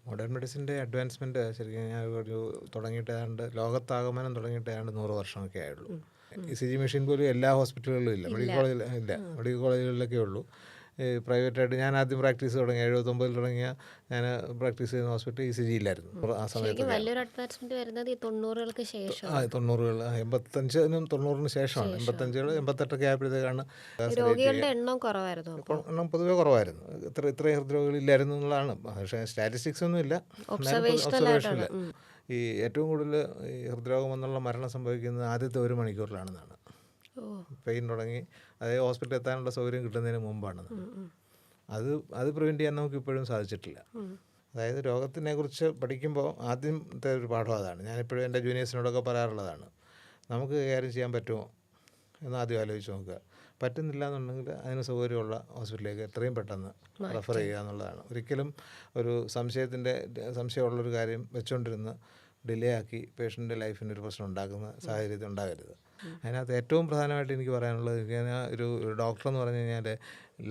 Modern മെഡിസിൻ്റെ advancement ശരിക്കും ഞാൻ ഒരു തുടങ്ങിയിട്ട് ഏതാണ്ട് ലോകത്താകമാനം തുടങ്ങിയിട്ട് ഏതാണ്ട് 100 വർഷമൊക്കെ ആയുള്ളൂ. ECG മെഷീൻ പോലും എല്ലാ ഹോസ്പിറ്റലുകളിലും ഇല്ല. മെഡിക്കൽ കോളേജിൽ ഇല്ല, മെഡിക്കൽ കോളേജുകളിലൊക്കെ ഉള്ളൂ. ഈ പ്രൈവറ്റായിട്ട് ഞാൻ ആദ്യം പ്രാക്ടീസ് തുടങ്ങി 79 തുടങ്ങിയ ഞാൻ പ്രാക്ടീസ് ചെയ്യുന്ന ഹോസ്പിറ്റൽ ECG ഇല്ലായിരുന്നു ആ ശരിക്കും സമയത്തൊക്കെ. വലിയൊരു അഡ്വാൻസ്മെന്റ് വരുന്നത് ഈ 90-കൾക്ക് ശേഷം 90-കൾ 85-നും 90-ന് ശേഷമാണ്. 85-കൾ 88-ഒക്കെ ആയപ്പോഴത്തേക്കാണ് രോഗികളുടെ എണ്ണം കുറവായിരുന്നു. അപ്പോൾ എണ്ണം പൊതുവെ കുറവായിരുന്നു. ഇത്രയും ഹൃദ്രോഗികളില്ലായിരുന്നു എന്നുള്ളതാണ്. പക്ഷേ സ്റ്റാറ്റിസ്റ്റിക്സ് ഒന്നും ഇല്ല, ഒബ്സർവേഷനില്ല. ഈ ഏറ്റവും കൂടുതൽ ഈ ഹൃദ്രോഗം എന്നുള്ള മരണം സംഭവിക്കുന്നത് ആദ്യത്തെ 1 മണിക്കൂറിലാണെന്നാണ്. പെയിൻ തുടങ്ങി അതായത് ഹോസ്പിറ്റലിൽ എത്താനുള്ള സൗകര്യം കിട്ടുന്നതിന് മുമ്പാണെന്ന്. അത് പ്രിവെൻറ്റ് ചെയ്യാൻ നമുക്ക് ഇപ്പോഴും സാധിച്ചിട്ടില്ല. അതായത് രോഗത്തിനെ കുറിച്ച് പഠിക്കുമ്പോൾ ആദ്യത്തെ ഒരു പാഠം അതാണ്. ഞാനിപ്പോഴും എൻ്റെ ജൂനിയേഴ്സിനോടൊക്കെ പറയാറുള്ളതാണ്. നമുക്ക് കൈകാര്യം ചെയ്യാൻ പറ്റുമോ എന്ന് ആദ്യം ആലോചിച്ച് നോക്കുക. പറ്റുന്നില്ല എന്നുണ്ടെങ്കിൽ അതിന് സൗകര്യമുള്ള ഹോസ്പിറ്റലിലേക്ക് എത്രയും പെട്ടെന്ന് റെഫർ ചെയ്യുക എന്നുള്ളതാണ്. ഒരിക്കലും ഒരു സംശയമുള്ളൊരു കാര്യം വെച്ചുകൊണ്ടിരുന്ന് ഡിലേ ആക്കി പേഷ്യൻ്റെ ലൈഫിന് ഒരു പ്രശ്നം ഉണ്ടാക്കുന്ന സാഹചര്യത്തിൽ ഉണ്ടാകരുത്. അതിനകത്ത് ഏറ്റവും പ്രധാനമായിട്ട് എനിക്ക് പറയാനുള്ളത്, ഒരു ഡോക്ടർ എന്ന് പറഞ്ഞു കഴിഞ്ഞാൽ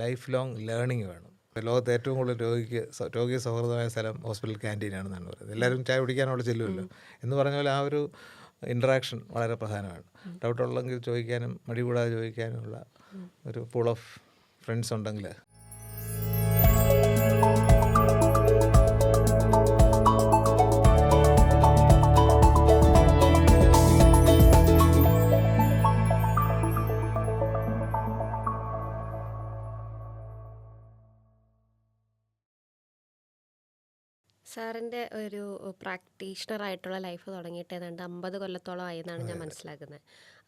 ലൈഫ് ലോങ് ലേണിംഗ് വേണം. ലോകത്ത് ഏറ്റവും കൂടുതൽ രോഗി സൗഹൃദമായ സ്ഥലം ഹോസ്പിറ്റൽ ക്യാൻറ്റീനാണെന്നാണ് പറയുന്നത്. എല്ലാവരും ചായ കുടിക്കാനവിടെ ചെല്ലുമല്ലോ എന്ന് പറഞ്ഞ പോലെ ആ ഒരു ഇൻട്രാക്ഷൻ വളരെ പ്രധാനമാണ്. ഡൗട്ടുള്ളെങ്കിൽ ചോദിക്കാനും മടി കൂടാതെ ചോദിക്കാനുമുള്ള ഒരു പൂൾ ഓഫ് ഫ്രണ്ട്സ് ഉണ്ടെങ്കിൽ സാറിൻ്റെ ഒരു പ്രാക്ടീഷണറായിട്ടുള്ള ലൈഫ് തുടങ്ങിയിട്ട് ഏതാണ്ട് 50 കൊല്ലത്തോളം ആയി എന്നാണ് ഞാൻ മനസ്സിലാക്കുന്നത്.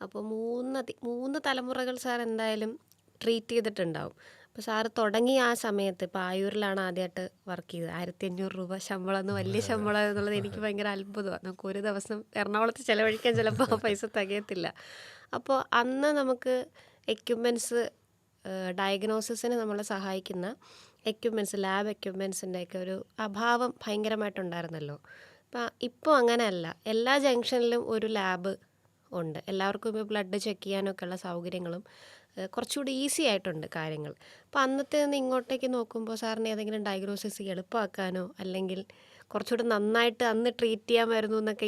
അപ്പോൾ മൂന്ന് തലമുറകൾ സാർ എന്തായാലും ട്രീറ്റ് ചെയ്തിട്ടുണ്ടാവും. അപ്പോൾ സാറ് തുടങ്ങിയ ആ സമയത്ത് ഇപ്പോൾ ആയൂരിലാണ് ആദ്യമായിട്ട് വർക്ക് ചെയ്തത്. 1500 രൂപ ശമ്പളം എന്ന് വലിയ ശമ്പളം എന്നുള്ളത് എനിക്ക് ഭയങ്കര അത്ഭുതമാണ്. നമുക്ക് ഒരു ദിവസം എറണാകുളത്ത് ചിലവഴിക്കാൻ ചിലപ്പോൾ ആ പൈസ തികയത്തില്ല. അപ്പോൾ അന്ന് നമുക്ക് എക്യുപ്മെൻറ്റ്സ് ഡയഗ്നോസിസിന് നമ്മളെ സഹായിക്കുന്ന എക്യുപ്മെൻറ്റ്സ് ലാബ് എക്യുപ്മെൻറ്റ്സിൻ്റെയൊക്കെ ഒരു അഭാവം ഭയങ്കരമായിട്ടുണ്ടായിരുന്നല്ലോ. ഇപ്പോൾ അങ്ങനെയല്ല, എല്ലാ ജംഗ്ഷനിലും ഒരു ലാബ് ഉണ്ട്. എല്ലാവർക്കും ഇപ്പോൾ ബ്ലഡ് ചെക്ക് ചെയ്യാനൊക്കെ ഉള്ള സൗകര്യങ്ങളും കുറച്ചുകൂടി ഈസി ആയിട്ടുണ്ട് കാര്യങ്ങൾ. അപ്പോൾ അന്നത്തെ നിന്ന് ഇങ്ങോട്ടേക്ക് നോക്കുമ്പോൾ സാറിന് ഏതെങ്കിലും ഡയഗ്നോസിസ് എളുപ്പമാക്കാനോ അല്ലെങ്കിൽ കുറച്ചുകൂടി നന്നായിട്ട് അന്ന് ട്രീറ്റ് ചെയ്യാമായിരുന്നു എന്നൊക്കെ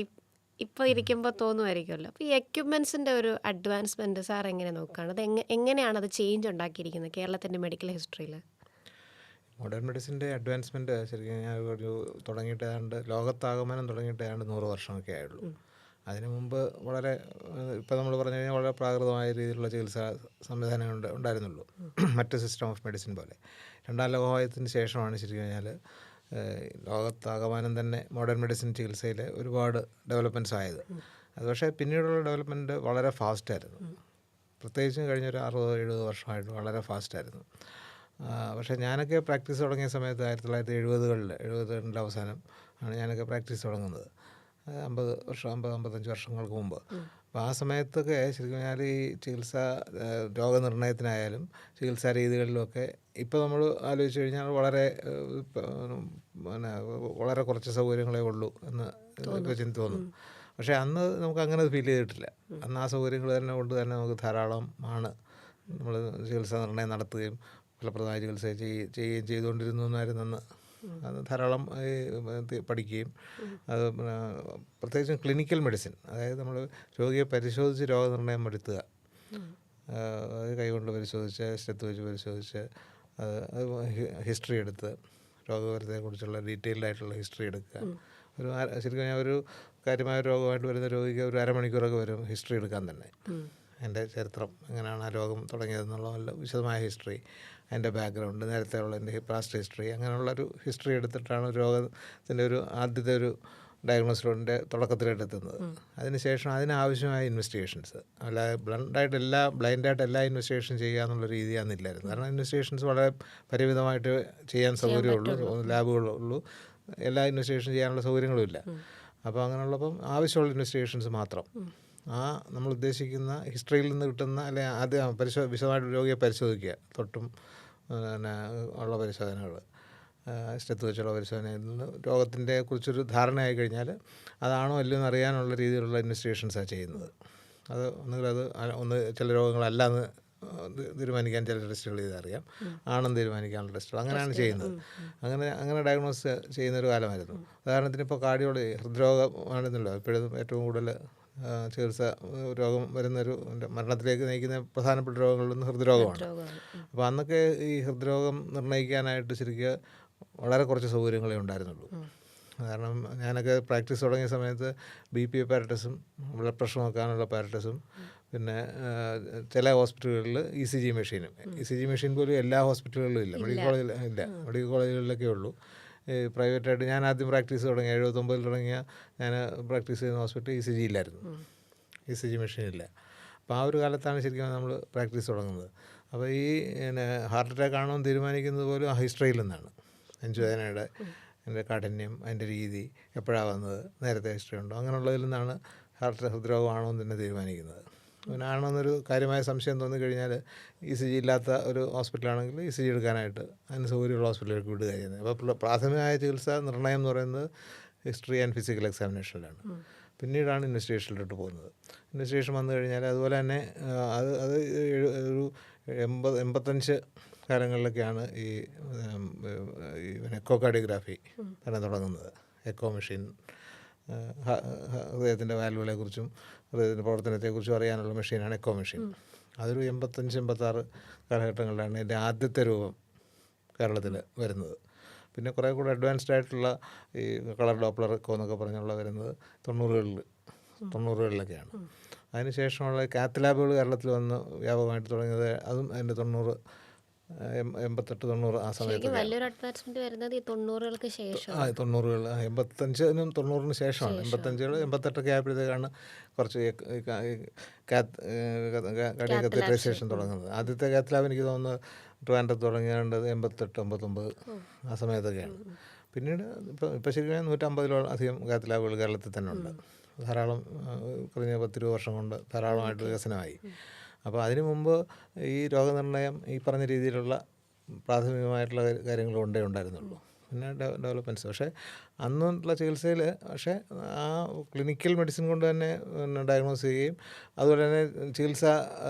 ഇപ്പോൾ ഇരിക്കുമ്പോൾ തോന്നുമായിരിക്കുമല്ലോ. അപ്പോൾ ഈ എക്യുപ്മെൻറ്റ്സിൻ്റെ ഒരു അഡ്വാൻസ്മെൻറ്റ് സാർ എങ്ങനെ നോക്കുകയാണ്? അത് എങ്ങനെയാണ് അത് ചേഞ്ച് ഉണ്ടാക്കിയിരിക്കുന്നത് കേരളത്തിൻ്റെ മെഡിക്കൽ ഹിസ്റ്ററിയിൽ? മോഡേൺ മെഡിസിൻ്റെ അഡ്വാൻസ്മെൻറ്റ് ശരിക്കും ഞാൻ തുടങ്ങിയിട്ട് ഏതാണ്ട് ലോകത്താകമാനം തുടങ്ങിയിട്ട് ഏതാണ്ട് 100 വർഷമൊക്കെ ആയുള്ളൂ. അതിനു മുമ്പ് വളരെ ഇപ്പോൾ നമ്മൾ പറഞ്ഞു കഴിഞ്ഞാൽ വളരെ പ്രാകൃതമായ രീതിയിലുള്ള ചികിത്സാ സംവിധാനങ്ങൾ ഉണ്ടായിരുന്നുള്ളൂ, മറ്റ് സിസ്റ്റം ഓഫ് മെഡിസിൻ പോലെ. 2ാം ലോകമഹായുദ്ധത്തിന് ശേഷമാണ് ശരിക്കും കഴിഞ്ഞാൽ ലോകത്താകമാനം തന്നെ മോഡേൺ മെഡിസിൻ ചികിത്സയിൽ ഒരുപാട് ഡെവലപ്മെൻറ്റ്സ് ആയത്. അത് പക്ഷേ പിന്നീടുള്ള ഡെവലപ്മെൻറ്റ് വളരെ ഫാസ്റ്റായിരുന്നു. പ്രത്യേകിച്ചും കഴിഞ്ഞൊരു 60-70 വർഷമായിട്ട് വളരെ ഫാസ്റ്റായിരുന്നു. പക്ഷേ ഞാനൊക്കെ പ്രാക്ടീസ് തുടങ്ങിയ സമയത്ത് 1970-കളുടെ അവസാനം ആണ് ഞാനൊക്കെ പ്രാക്ടീസ് തുടങ്ങുന്നത്. 55 വർഷങ്ങൾക്ക് മുമ്പ്. അപ്പോൾ ആ സമയത്തൊക്കെ ശരിക്കും പറഞ്ഞാൽ ഈ രോഗനിർണയത്തിനായാലും ചികിത്സാ രീതികളിലുമൊക്കെ ഇപ്പോൾ നമ്മൾ ആലോചിച്ച് കഴിഞ്ഞാൽ വളരെ കുറച്ച് സൗകര്യങ്ങളേ ഉള്ളൂ എന്ന് തോന്നും. പക്ഷേ അന്ന് നമുക്ക് അങ്ങനെ ഫീൽ ചെയ്തിട്ടില്ല. അന്ന് ആ സൗകര്യങ്ങൾ തന്നെ കൊണ്ട് തന്നെ നമുക്ക് ധാരാളമാണ് നമ്മൾ ചികിത്സാ നിർണയം നടത്തുകയും ഫലപ്രദമായ ചികിത്സ ചെയ്യുകയും ചെയ്തുകൊണ്ടിരുന്നു എന്നായിരുന്നു അന്ന്. അത് ധാരാളം പഠിക്കുകയും അത് പ്രത്യേകിച്ചും ക്ലിനിക്കൽ മെഡിസിൻ, അതായത് നമ്മൾ രോഗിയെ പരിശോധിച്ച് രോഗനിർണയം വരുത്തുക, കൈകൊണ്ട് പരിശോധിച്ച് സ്റ്റെത്ത് വെച്ച് പരിശോധിച്ച് അത് ഹിസ്റ്ററി എടുത്ത് രോഗവിവരത്തെക്കുറിച്ചുള്ള ഡീറ്റെയിൽഡായിട്ടുള്ള ഹിസ്റ്ററി എടുക്കുക. ശരിക്കും ഞാൻ ഒരു കാര്യമായ രോഗമായിട്ട് വരുന്ന രോഗിക്ക് ഒരു അരമണിക്കൂറൊക്കെ വരും ഹിസ്റ്ററി എടുക്കാൻ തന്നെ. എൻ്റെ ചരിത്രം, എങ്ങനെയാണ് ആ രോഗം തുടങ്ങിയതെന്നുള്ള നല്ല വിശദമായ ഹിസ്റ്ററി, അതിൻ്റെ ബാക്ക്ഗ്രൗണ്ട്, നേരത്തെ ഉള്ള എൻ്റെ പാസ്റ്റ് ഹിസ്റ്ററി, അങ്ങനെയുള്ളൊരു ഹിസ്റ്ററി എടുത്തിട്ടാണ് രോഗത്തിൻ്റെ ആദ്യത്തെ ഒരു ഡയഗ്നോസിൻ്റെ തുടക്കത്തിലായിട്ട് എത്തുന്നത്. അതിനുശേഷം അതിനാവശ്യമായ ഇൻവെസ്റ്റിഗേഷൻസ്, അല്ലാതെ ബ്ലൈൻഡായിട്ട് എല്ലാ ഇൻവെസ്റ്റിഗേഷൻ ചെയ്യുക എന്നുള്ള രീതി അന്നില്ലായിരുന്നു. കാരണം ഇൻവെസ്റ്റിഗേഷൻസ് വളരെ പരിമിതമായിട്ട് ചെയ്യാൻ സൗകര്യമുള്ളൂ, ലാബുകളുള്ളൂ, എല്ലാ ഇൻവെസ്റ്റിഗേഷൻ ചെയ്യാനുള്ള സൗകര്യങ്ങളും ഇല്ല. അപ്പോൾ അങ്ങനെയുള്ളപ്പം ആവശ്യമുള്ള ഇൻവെസ്റ്റിഗേഷൻസ് മാത്രം നമ്മൾ ഉദ്ദേശിക്കുന്ന ഹിസ്റ്ററിയിൽ നിന്ന് കിട്ടുന്ന അല്ലെങ്കിൽ ആദ്യം വിശദമായിട്ട് രോഗിയെ പരിശോധിക്കുക, തൊട്ടും ഉള്ള പരിശോധനകൾ, സ്റ്റെത്ത് വെച്ചുള്ള പരിശോധനയിൽ നിന്ന് രോഗത്തിൻ്റെ കുറിച്ചൊരു ധാരണയായി കഴിഞ്ഞാൽ അതാണോ അല്ലയോ എന്ന് അറിയാനുള്ള രീതിയിലുള്ള ഇൻവെസ്റ്റിഗേഷൻസാണ് ചെയ്യുന്നത്. അത് ഒന്നുകിൽ ചില രോഗങ്ങളല്ല എന്ന് തീരുമാനിക്കാൻ ചില ടെസ്റ്റുകൾ ചെയ്തറിയാം, ആണെന്ന് തീരുമാനിക്കാനുള്ള ടെസ്റ്റുകൾ അങ്ങനെയാണ് ചെയ്യുന്നത്. അങ്ങനെ ഡയഗ്നോസ് ചെയ്യുന്നൊരു കാലമായിരുന്നു. ഉദാഹരണത്തിന് ഇപ്പോൾ കാർഡിയോളജി, ഹൃദ്രോഗമാണെന്നല്ലോ ഇപ്പോഴും ഏറ്റവും കൂടുതൽ ചികിത്സ രോഗം വരുന്നൊരു മരണത്തിലേക്ക് നയിക്കുന്ന പ്രധാനപ്പെട്ട രോഗങ്ങളിലൊന്ന് ഹൃദ്രോഗമാണ്. അപ്പോൾ അന്നൊക്കെ ഈ ഹൃദ്രോഗം നിർണ്ണയിക്കാനായിട്ട് ശരിക്കും വളരെ കുറച്ച് സൗകര്യങ്ങളേ ഉണ്ടായിരുന്നുള്ളൂ. കാരണം ഞാനൊക്കെ പ്രാക്ടീസ് തുടങ്ങിയ സമയത്ത് BP അപ്പാരറ്റസും ബ്ലഡ് പ്രഷർ നോക്കാനുള്ള അപ്പാരറ്റസും പിന്നെ ചില ഹോസ്പിറ്റലുകളിൽ ECG മെഷീനും, ECG മെഷീൻ പോലും എല്ലാ ഹോസ്പിറ്റലുകളിലും ഇല്ല, മെഡിക്കൽ കോളേജിൽ ഇല്ല, മെഡിക്കൽ കോളേജുകളിലൊക്കെ ഉള്ളൂ. ഈ പ്രൈവറ്റായിട്ട് ഞാൻ ആദ്യം പ്രാക്ടീസ് തുടങ്ങി 79 തുടങ്ങിയ ഞാൻ പ്രാക്ടീസ് ചെയ്യുന്ന ഹോസ്പിറ്റൽ ECG ഇല്ലായിരുന്നു, ECG മെഷീൻ ഇല്ല. അപ്പോൾ ആ ഒരു കാലത്താണ് ശരിക്കും നമ്മൾ പ്രാക്ടീസ് തുടങ്ങുന്നത്. അപ്പോൾ ഈ പിന്നെ ഹാർട്ട് അറ്റാക്ക് ആണോ എന്ന് തീരുമാനിക്കുന്നത് പോലും ഹിസ്റ്ററിയിൽ നിന്നാണ്. നെഞ്ചുവേദനയുടെ അതിൻ്റെ കാഠിന്യം, അതിൻ്റെ രീതി, എപ്പോഴാണ് വന്നത്, നേരത്തെ ഹിസ്റ്ററി ഉണ്ടോ, അങ്ങനെയുള്ളതിൽ നിന്നാണ് ഹൃദ്രോഗമാണോ എന്ന് തന്നെ തീരുമാനിക്കുന്നത്. പിന്നെ ആണെന്നൊരു കാര്യമായ സംശയം തോന്നിക്കഴിഞ്ഞാൽ ECG ഇല്ലാത്ത ഒരു ഹോസ്പിറ്റലാണെങ്കിൽ ECG എടുക്കാനായിട്ട് അതിന് സൗകര്യമുള്ള ഹോസ്പിറ്റലിലേക്ക് വിടുക ചെയ്യുന്നത്. അപ്പോൾ പ്രാഥമികമായ ചികിത്സ നിർണ്ണയം എന്ന് പറയുന്നത് ഹിസ്റ്ററി ആൻഡ് ഫിസിക്കൽ എക്സാമിനേഷനിലാണ്. പിന്നീടാണ് ഇൻവെസ്റ്റിഗേഷനിലോട്ട് പോകുന്നത്. ഇൻവെസ്റ്റിഗേഷൻ വന്നു കഴിഞ്ഞാൽ അതുപോലെ തന്നെ അത് ഒരു 85 കാലങ്ങളിലൊക്കെയാണ് ഈ എക്കോ കാർഡിയോഗ്രാഫി തന്നെ തുടങ്ങുന്നത്. എക്കോ മെഷീൻ ഹൃദയത്തിൻ്റെ വാൽവുകളെ കുറിച്ചും ഹൃദയത്തിൻ്റെ പ്രവർത്തനത്തെക്കുറിച്ചും അറിയാനുള്ള മെഷീനാണ് എക്കോ മെഷീൻ. അതൊരു 85-86 കാലഘട്ടങ്ങളിലാണ് എൻ്റെ ആദ്യത്തെ രൂപം കേരളത്തിൽ വരുന്നത്. പിന്നെ കുറേ കൂടെ അഡ്വാൻസ്ഡ് ആയിട്ടുള്ള ഈ കളർ ഡോപ്ലർ എക്കോ എന്നൊക്കെ പറഞ്ഞുള്ള വരുന്നത് 90കളിലൊക്കെയാണ്. അതിനുശേഷമുള്ള കാത്ത് ലാബുകൾ കേരളത്തിൽ വന്ന് വ്യാപകമായിട്ട് തുടങ്ങിയത് അതും അതിൻ്റെ 88-90 ആ സമയത്ത്. വലിയൊരു അഡ്വാൻസ്മെന്റ് വരുന്നത് ഈ 90കൾക്ക് ശേഷം. 90കൾ 85-നും 90-നും ശേഷമാണ്. 85 88 ആയപ്പോഴത്തേക്കാണ് കുറച്ച് കാർഡിയക് കത്തീഡ്രൈസേഷൻ തുടങ്ങുന്നത്. ആദ്യത്തെ കാത്ത് ലാബ് എനിക്ക് തോന്നുന്നത് ട്രിവാൻഡ്രത്ത് തുടങ്ങിയത് 88-89 ആ സമയത്തൊക്കെയാണ്. പിന്നീട് ഇപ്പോൾ ശരിക്കും 150 അധികം കാത്ത് ലാബുകൾ കേരളത്തിൽ തന്നെ ഉണ്ട്. ധാരാളം കഴിഞ്ഞ 10-20 വർഷം കൊണ്ട് ധാരാളമായിട്ട് വികസനമായി. അപ്പോൾ അതിനു മുമ്പ് ഈ രോഗനിർണയം ഈ പറഞ്ഞ രീതിയിലുള്ള പ്രാഥമികമായിട്ടുള്ള കാര്യങ്ങൾ കൊണ്ടേ ഉണ്ടായിരുന്നുള്ളൂ. പിന്നെ ഡെവലപ്മെൻറ്റ്സ്. പക്ഷേ അന്നുള്ള ചികിത്സയിൽ പക്ഷേ ആ ക്ലിനിക്കൽ മെഡിസിൻ കൊണ്ട് തന്നെ ഡയഗ്നോസ് ചെയ്യുകയും അതുപോലെ തന്നെ ചികിത്സ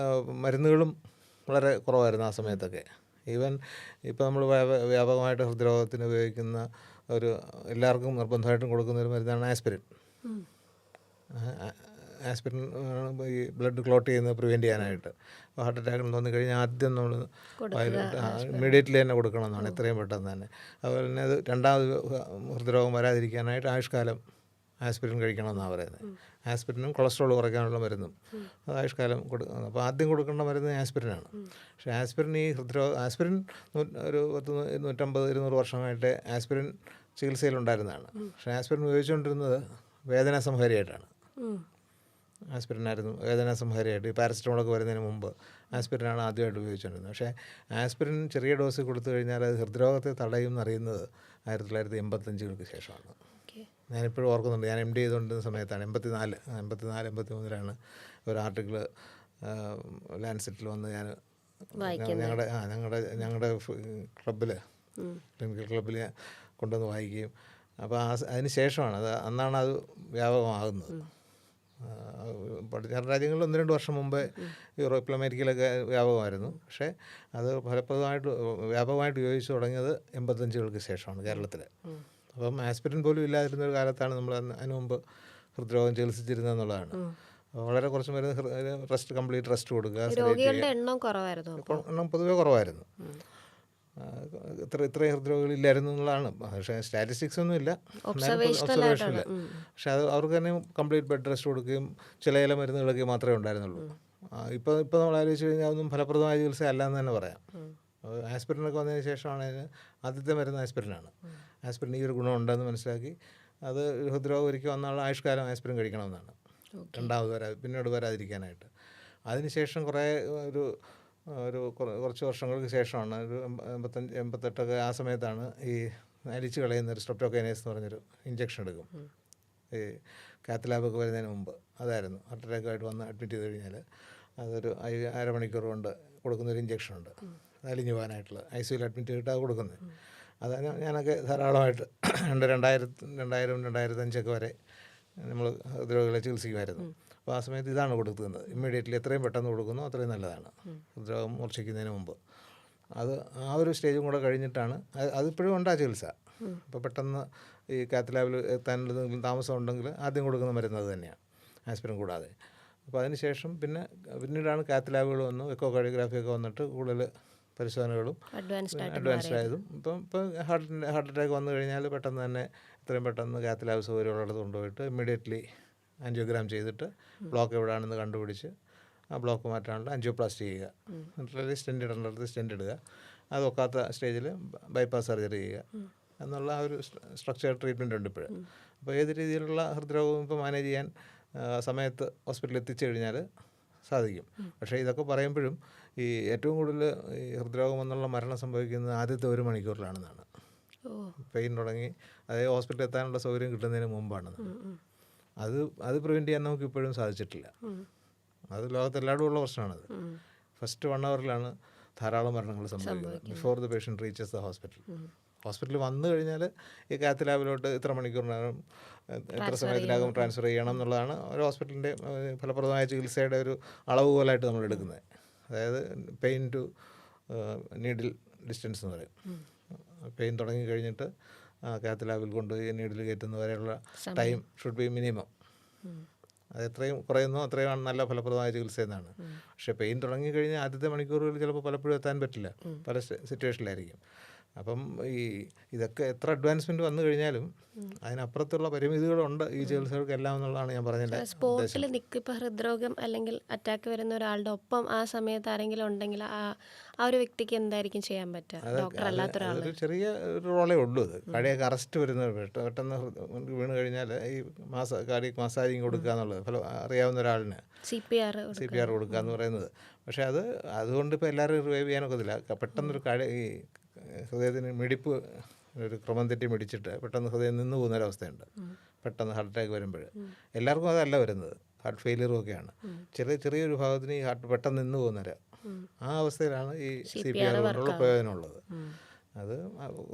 മരുന്നുകളും വളരെ കുറവായിരുന്നു ആ സമയത്തൊക്കെ. ഈവൻ ഇപ്പോൾ നമ്മൾ വ്യാപകമായിട്ട് ഹൃദ്രോഗത്തിന് ഉപയോഗിക്കുന്ന എല്ലാവർക്കും നിർബന്ധമായിട്ടും കൊടുക്കുന്ന ഒരു മരുന്നാണ് ആസ്പിരിൻ. ആസ്പിരിൻ ഈ ബ്ലഡ് ക്ലോട്ട് ചെയ്യുന്നത് പ്രിവെൻറ്റ് ചെയ്യാനായിട്ട്. ഹാർട്ട് അറ്റാക്ക് തോന്നിക്കഴിഞ്ഞാൽ ആദ്യം നമ്മൾ ഇമ്മീഡിയറ്റ്ലി തന്നെ കൊടുക്കണമെന്നാണ്, എത്രയും പെട്ടെന്ന് തന്നെ. അതുപോലെ തന്നെ അത് രണ്ടാമത് ഹൃദ്രോഗം വരാതിരിക്കാനായിട്ട് ആയുഷ്കാലം ആസ്പിരിൻ കഴിക്കണമെന്നാണ് പറയുന്നത്. ആസ്പിരിനും കൊളസ്ട്രോൾ കുറയ്ക്കാനുള്ള മരുന്നും അത് ആയുഷ്കാലം കൊടുക്കുന്നത്. അപ്പോൾ ആദ്യം കൊടുക്കേണ്ട മരുന്ന് ആസ്പിരിനാണ്. പക്ഷേ ആസ്പിരിൻ ആസ്പിരിൻ ഒരു 150-200 വർഷമായിട്ട് ആസ്പിരിൻ ചികിത്സയിലുണ്ടായിരുന്നതാണ്. പക്ഷേ ആസ്പിരിൻ ഉപയോഗിച്ചുകൊണ്ടിരുന്നത് വേദനാസംഹാരിയായിട്ടാണ്. ആസ്പിരിനായിരുന്നു വേദനാസംഹാരിയായിട്ട്. ഈ പാരസെറ്റമോളൊക്കെ വരുന്നതിന് മുമ്പ് ആസ്പിരിനാണ് ആദ്യമായിട്ട് ഉപയോഗിച്ചുകൊണ്ടിരുന്നത്. പക്ഷേ ആസ്പിരിൻ ചെറിയ ഡോസ് കൊടുത്തു കഴിഞ്ഞാൽ അത് ഹൃദ്രോഗത്തെ തടയും എന്നറിയുന്നത് 1985 ശേഷമാണ്. ഞാനിപ്പോഴും ഓർക്കുന്നുണ്ട്, ഞാൻ MD ചെയ്തുകൊണ്ടിരുന്ന സമയത്താണ് 84-83 ഒരു ആർട്ടിക്കിൾ ലാൻസെറ്റിൽ വന്ന് ഞങ്ങളുടെ ക്ലബ്ബിൽ, ക്ലിനിക്കൽ ക്ലബ്ബിൽ കൊണ്ടുവന്ന് വായിക്കുകയും അപ്പോൾ അതിന് ശേഷമാണ് അന്നാണ് അത് വ്യാപകമാകുന്നത്. പടിഞ്ഞാറ് രാജ്യങ്ങളിൽ 1-2 വർഷം മുമ്പേ യൂറോപ്പിൽ അമേരിക്കയിലൊക്കെ വ്യാപകമായിരുന്നു. പക്ഷേ അത് വ്യാപകമായിട്ട് ഉപയോഗിച്ച് തുടങ്ങിയത് 85 ശേഷമാണ് കേരളത്തിൽ. അപ്പം ആസ്പിരിൻ പോലും ഇല്ലാതിരുന്ന ഒരു കാലത്താണ് നമ്മൾ അതിന് മുമ്പ് ഹൃദ്രോഗം ചികിത്സിച്ചിരുന്നതെന്നുള്ളതാണ്. വളരെ കുറച്ച് മരുന്ന് കംപ്ലീറ്റ് റെസ്റ്റ് കൊടുക്കുക. എണ്ണം പൊതുവേ കുറവായിരുന്നു. ഇത്രയും ഹൃദ്രോഗികൾ ഇല്ലായിരുന്നു എന്നുള്ളതാണ്. പക്ഷേ സ്റ്റാറ്റിസ്റ്റിക്സ് ഒന്നും ഇല്ല, ഒബ്സർവേഷനില്ല. പക്ഷേ അത് അവർക്ക് തന്നെ കംപ്ലീറ്റ് ബെഡ് റെസ്റ്റ് കൊടുക്കുകയും ചില മരുന്നുകളൊക്കെ മാത്രമേ ഉണ്ടായിരുന്നുള്ളൂ. ഇപ്പോൾ നമ്മൾ ആലോചിച്ച് കഴിഞ്ഞാൽ അതൊന്നും ഫലപ്രദമായ ചികിത്സ അല്ല എന്ന് തന്നെ പറയാം. ആസ്പിരിനൊക്കെ വന്നതിന് ശേഷമാണ് ആദ്യത്തെ മരുന്ന് ആസ്പിരിനാണ്. ആസ്പിരിൻ ഈ ഒരു ഗുണമുണ്ടെന്ന് മനസ്സിലാക്കി അത് ഹൃദ്രോഗം ഒരിക്കൽ വന്നാൽ ആയുഷ്കാലം ആസ്പിരിൻ കഴിക്കണമെന്നാണ്, പിന്നീട് വരാതിരിക്കാനായിട്ട്. അതിനുശേഷം കുറച്ച് വർഷങ്ങൾക്ക് ശേഷമാണ്, ഒരു 85-88 ആ സമയത്താണ് ഈ അരിച്ച് കളയുന്നൊരു സ്ട്രെപ്റ്റോകൈനേസ് എന്ന് പറഞ്ഞൊരു ഇഞ്ചക്ഷൻ എടുക്കും. ഈ കാത്ത് ലാബൊക്കെ വരുന്നതിന് മുമ്പ് അതായിരുന്നു. ഹാർട്ട് അറ്റാക്കായിട്ട് വന്ന് അഡ്മിറ്റ് ചെയ്ത് കഴിഞ്ഞാൽ അതൊരു അരമണിക്കൂർ കൊണ്ട് കൊടുക്കുന്നൊരു ഇഞ്ചക്ഷനുണ്ട്, അലിഞ്ഞു പോകാനായിട്ടുള്ള. ICUയിൽ അഡ്മിറ്റ് ചെയ്തിട്ട് അത് കൊടുക്കുന്നത്. അതാണ് ഞാനൊക്കെ ധാരാളമായിട്ട് 2000-2005 വരെ നമ്മൾ ഹൃദ്രോഗികളെ ചികിത്സിക്കുമായിരുന്നു. അപ്പോൾ ആ സമയത്ത് ഇതാണ് കൊടുക്കുന്നത്. ഇമ്മീഡിയറ്റ്ലി എത്രയും പെട്ടെന്ന് കൊടുക്കുന്നു അത്രയും നല്ലതാണ്, ഹൃദ്രോഗം മൂർച്ഛിക്കുന്നതിന് മുമ്പ്. അത് ആ ഒരു സ്റ്റേജും കൂടെ കഴിഞ്ഞിട്ടാണ് അതിപ്പോഴും ഉണ്ട് ആ ചികിത്സ. അപ്പോൾ പെട്ടെന്ന് ഈ കാത്ത് ലാബിൽ എത്താൻ എന്തെങ്കിലും താമസം ഉണ്ടെങ്കിൽ ആദ്യം കൊടുക്കുന്ന മരുന്ന് അത് തന്നെയാണ്, ആസ്പിരിൻ കൂടാതെ. അപ്പോൾ അതിന് ശേഷം പിന്നീടാണ് കാത്ത് ലാബുകൾ വന്നു, എക്കോ കാർഡിയോഗ്രാഫിയൊക്കെ വന്നിട്ട് കൂടുതൽ പരിശോധനകളും അഡ്വാൻസ്ഡ് ആയതും. ഇപ്പോൾ ഹാർട്ട് അറ്റാക്ക് വന്നു കഴിഞ്ഞാൽ പെട്ടെന്ന് തന്നെ എത്രയും പെട്ടെന്ന് കാത്ത് ലാബ് സൗകര്യമുള്ളിടത്ത് കൊണ്ടുപോയിട്ട് ഇമ്മീഡിയറ്റ്ലി ആൻജിയോഗ്രാം ചെയ്തിട്ട് ബ്ലോക്ക് എവിടെയാണെന്ന് കണ്ടുപിടിച്ച് ആ ബ്ലോക്ക് മാറ്റാനുള്ള ആൻജിയോപ്ലാസ്റ്റി ചെയ്യുക, എന്നിട്ട് സ്റ്റെൻറ്റ് ഇടേണ്ടടുത്ത് സ്റ്റെൻറ്റ് ഇടുക, അതൊക്കാത്ത സ്റ്റേജിൽ ബൈപ്പാസ് സർജറി ചെയ്യുക എന്നുള്ള ആ ഒരു സ്ട്രക്ചർ ട്രീറ്റ്മെൻ്റ് ഉണ്ട് ഇപ്പോൾ. അപ്പോൾ ഏത് രീതിയിലുള്ള ഹൃദ്രോഗവും ഇപ്പോൾ മാനേജ് ചെയ്യാൻ സമയത്ത് ഹോസ്പിറ്റലിൽ എത്തിച്ചു കഴിഞ്ഞാൽ സാധിക്കും. പക്ഷേ ഇതൊക്കെ പറയുമ്പോഴും ഈ ഏറ്റവും കൂടുതൽ ഈ ഹൃദ്രോഗം എന്നുള്ള മരണം സംഭവിക്കുന്നത് ആദ്യത്തെ 1 മണിക്കൂറിലാണെന്നാണ്. പെയിൻ തുടങ്ങി അതായത് ഹോസ്പിറ്റലിൽ എത്താനുള്ള സൗകര്യം കിട്ടുന്നതിന് മുമ്പാണ്. അത് പ്രിവെൻറ്റ് ചെയ്യാൻ നമുക്ക് ഇപ്പോഴും സാധിച്ചിട്ടില്ല. അത് ലോകത്തെല്ലായിടും ഉള്ള പ്രശ്നമാണത്. ഫസ്റ്റ് 1 അവറിലാണ് ധാരാളം മരണങ്ങൾ സംഭവിക്കുന്നത്, before the patient reaches the hospital. ഹോസ്പിറ്റലിൽ വന്നു കഴിഞ്ഞാൽ ഈ കാത്ത് ലാബിലോട്ട് ഇത്ര മണിക്കൂറിനകം എത്ര സമയത്തിനകം ട്രാൻസ്ഫർ ചെയ്യണം എന്നുള്ളതാണ് ഒരു ഹോസ്പിറ്റലിൻ്റെ ഫലപ്രദമായ ചികിത്സയുടെ ഒരു അളവുകോലായിട്ട് നമ്മൾ എടുക്കുന്നത്. അതായത് പെയിൻ ടു നീഡിൽ ഡിസ്റ്റൻസ് എന്ന് പറയും. പെയിൻ തുടങ്ങി കഴിഞ്ഞിട്ട് കാത്ത് ലാബിൽ കൊണ്ടുപോയി നീഡിൽ കയറ്റുന്ന വരെയുള്ള ടൈം ഷുഡ് ബി മിനിമം. അത് എത്രയും കുറയുന്നോ അത്രയും നല്ല ഫലപ്രദമായ ചികിത്സ എന്നാണ്. പക്ഷേ പെയിൻ തുടങ്ങിക്കഴിഞ്ഞാൽ ആദ്യത്തെ മണിക്കൂറുകളിൽ ചിലപ്പോൾ പലപ്പോഴും എത്താൻ പറ്റില്ല, പല സിറ്റുവേഷനിലായിരിക്കും. അപ്പം ഇതൊക്കെ എത്ര അഡ്വാൻസ്മെൻറ്റ് വന്നു കഴിഞ്ഞാലും അതിനപ്പുറത്തുള്ള പരിമിതികളുണ്ട് ഈ ചികിത്സകൾക്ക് എല്ലാം എന്നുള്ളതാണ് ഞാൻ പറഞ്ഞത്. സ്പോട്ടിൽ നിൽക്കും. ഇപ്പോൾ ഹൃദ്രോഗം അല്ലെങ്കിൽ അറ്റാക്ക് വരുന്ന ഒരാളുടെ ഒപ്പം ആ സമയത്ത് ആരെങ്കിലും ഉണ്ടെങ്കിൽ ആ ഒരു വ്യക്തിക്ക് എന്തായിരിക്കും ചെയ്യാൻ പറ്റുക? ഡോക്ടർ അല്ലാത്ത ഒരാൾ ഒരു ചെറിയ ഒരു റോളേ ഉള്ളൂ. ഇത് കാർഡിയാക് അറസ്റ്റ് വരുന്നത് പെട്ടെന്ന് വീണ് കഴിഞ്ഞാൽ ഈ കാർഡിയാക് മസാജിങ് കൊടുക്കുക എന്നുള്ളത് അറിയാവുന്ന ഒരാളിന് CPR കൊടുക്കുക എന്ന് പറയുന്നത്. പക്ഷേ അതുകൊണ്ട് ഇപ്പോൾ എല്ലാവരും റിവൈവ് ചെയ്യാനൊക്കത്തില്ല. പെട്ടെന്നൊരു ഈ ഹൃദയത്തിന് മിടിപ്പ് ഒരു ക്രമം തെറ്റി മിടിച്ചിട്ട് പെട്ടെന്ന് ഹൃദയം നിന്ന് പോകുന്നൊരവസ്ഥയുണ്ട് പെട്ടെന്ന് ഹാർട്ട് അറ്റാക്ക് വരുമ്പോൾ. എല്ലാവർക്കും അതല്ല വരുന്നത്, ഹാർട്ട് ഫെയിലിയറും ഒക്കെയാണ്. ചെറിയൊരു ഭാഗത്തിന് ഈ ഹാർട്ട് പെട്ടെന്ന് നിന്ന് പോകുന്നവർ, ആ അവസ്ഥയിലാണ് ഈ CPR കൊണ്ടുള്ള പ്രയോജനമുള്ളത്. അത്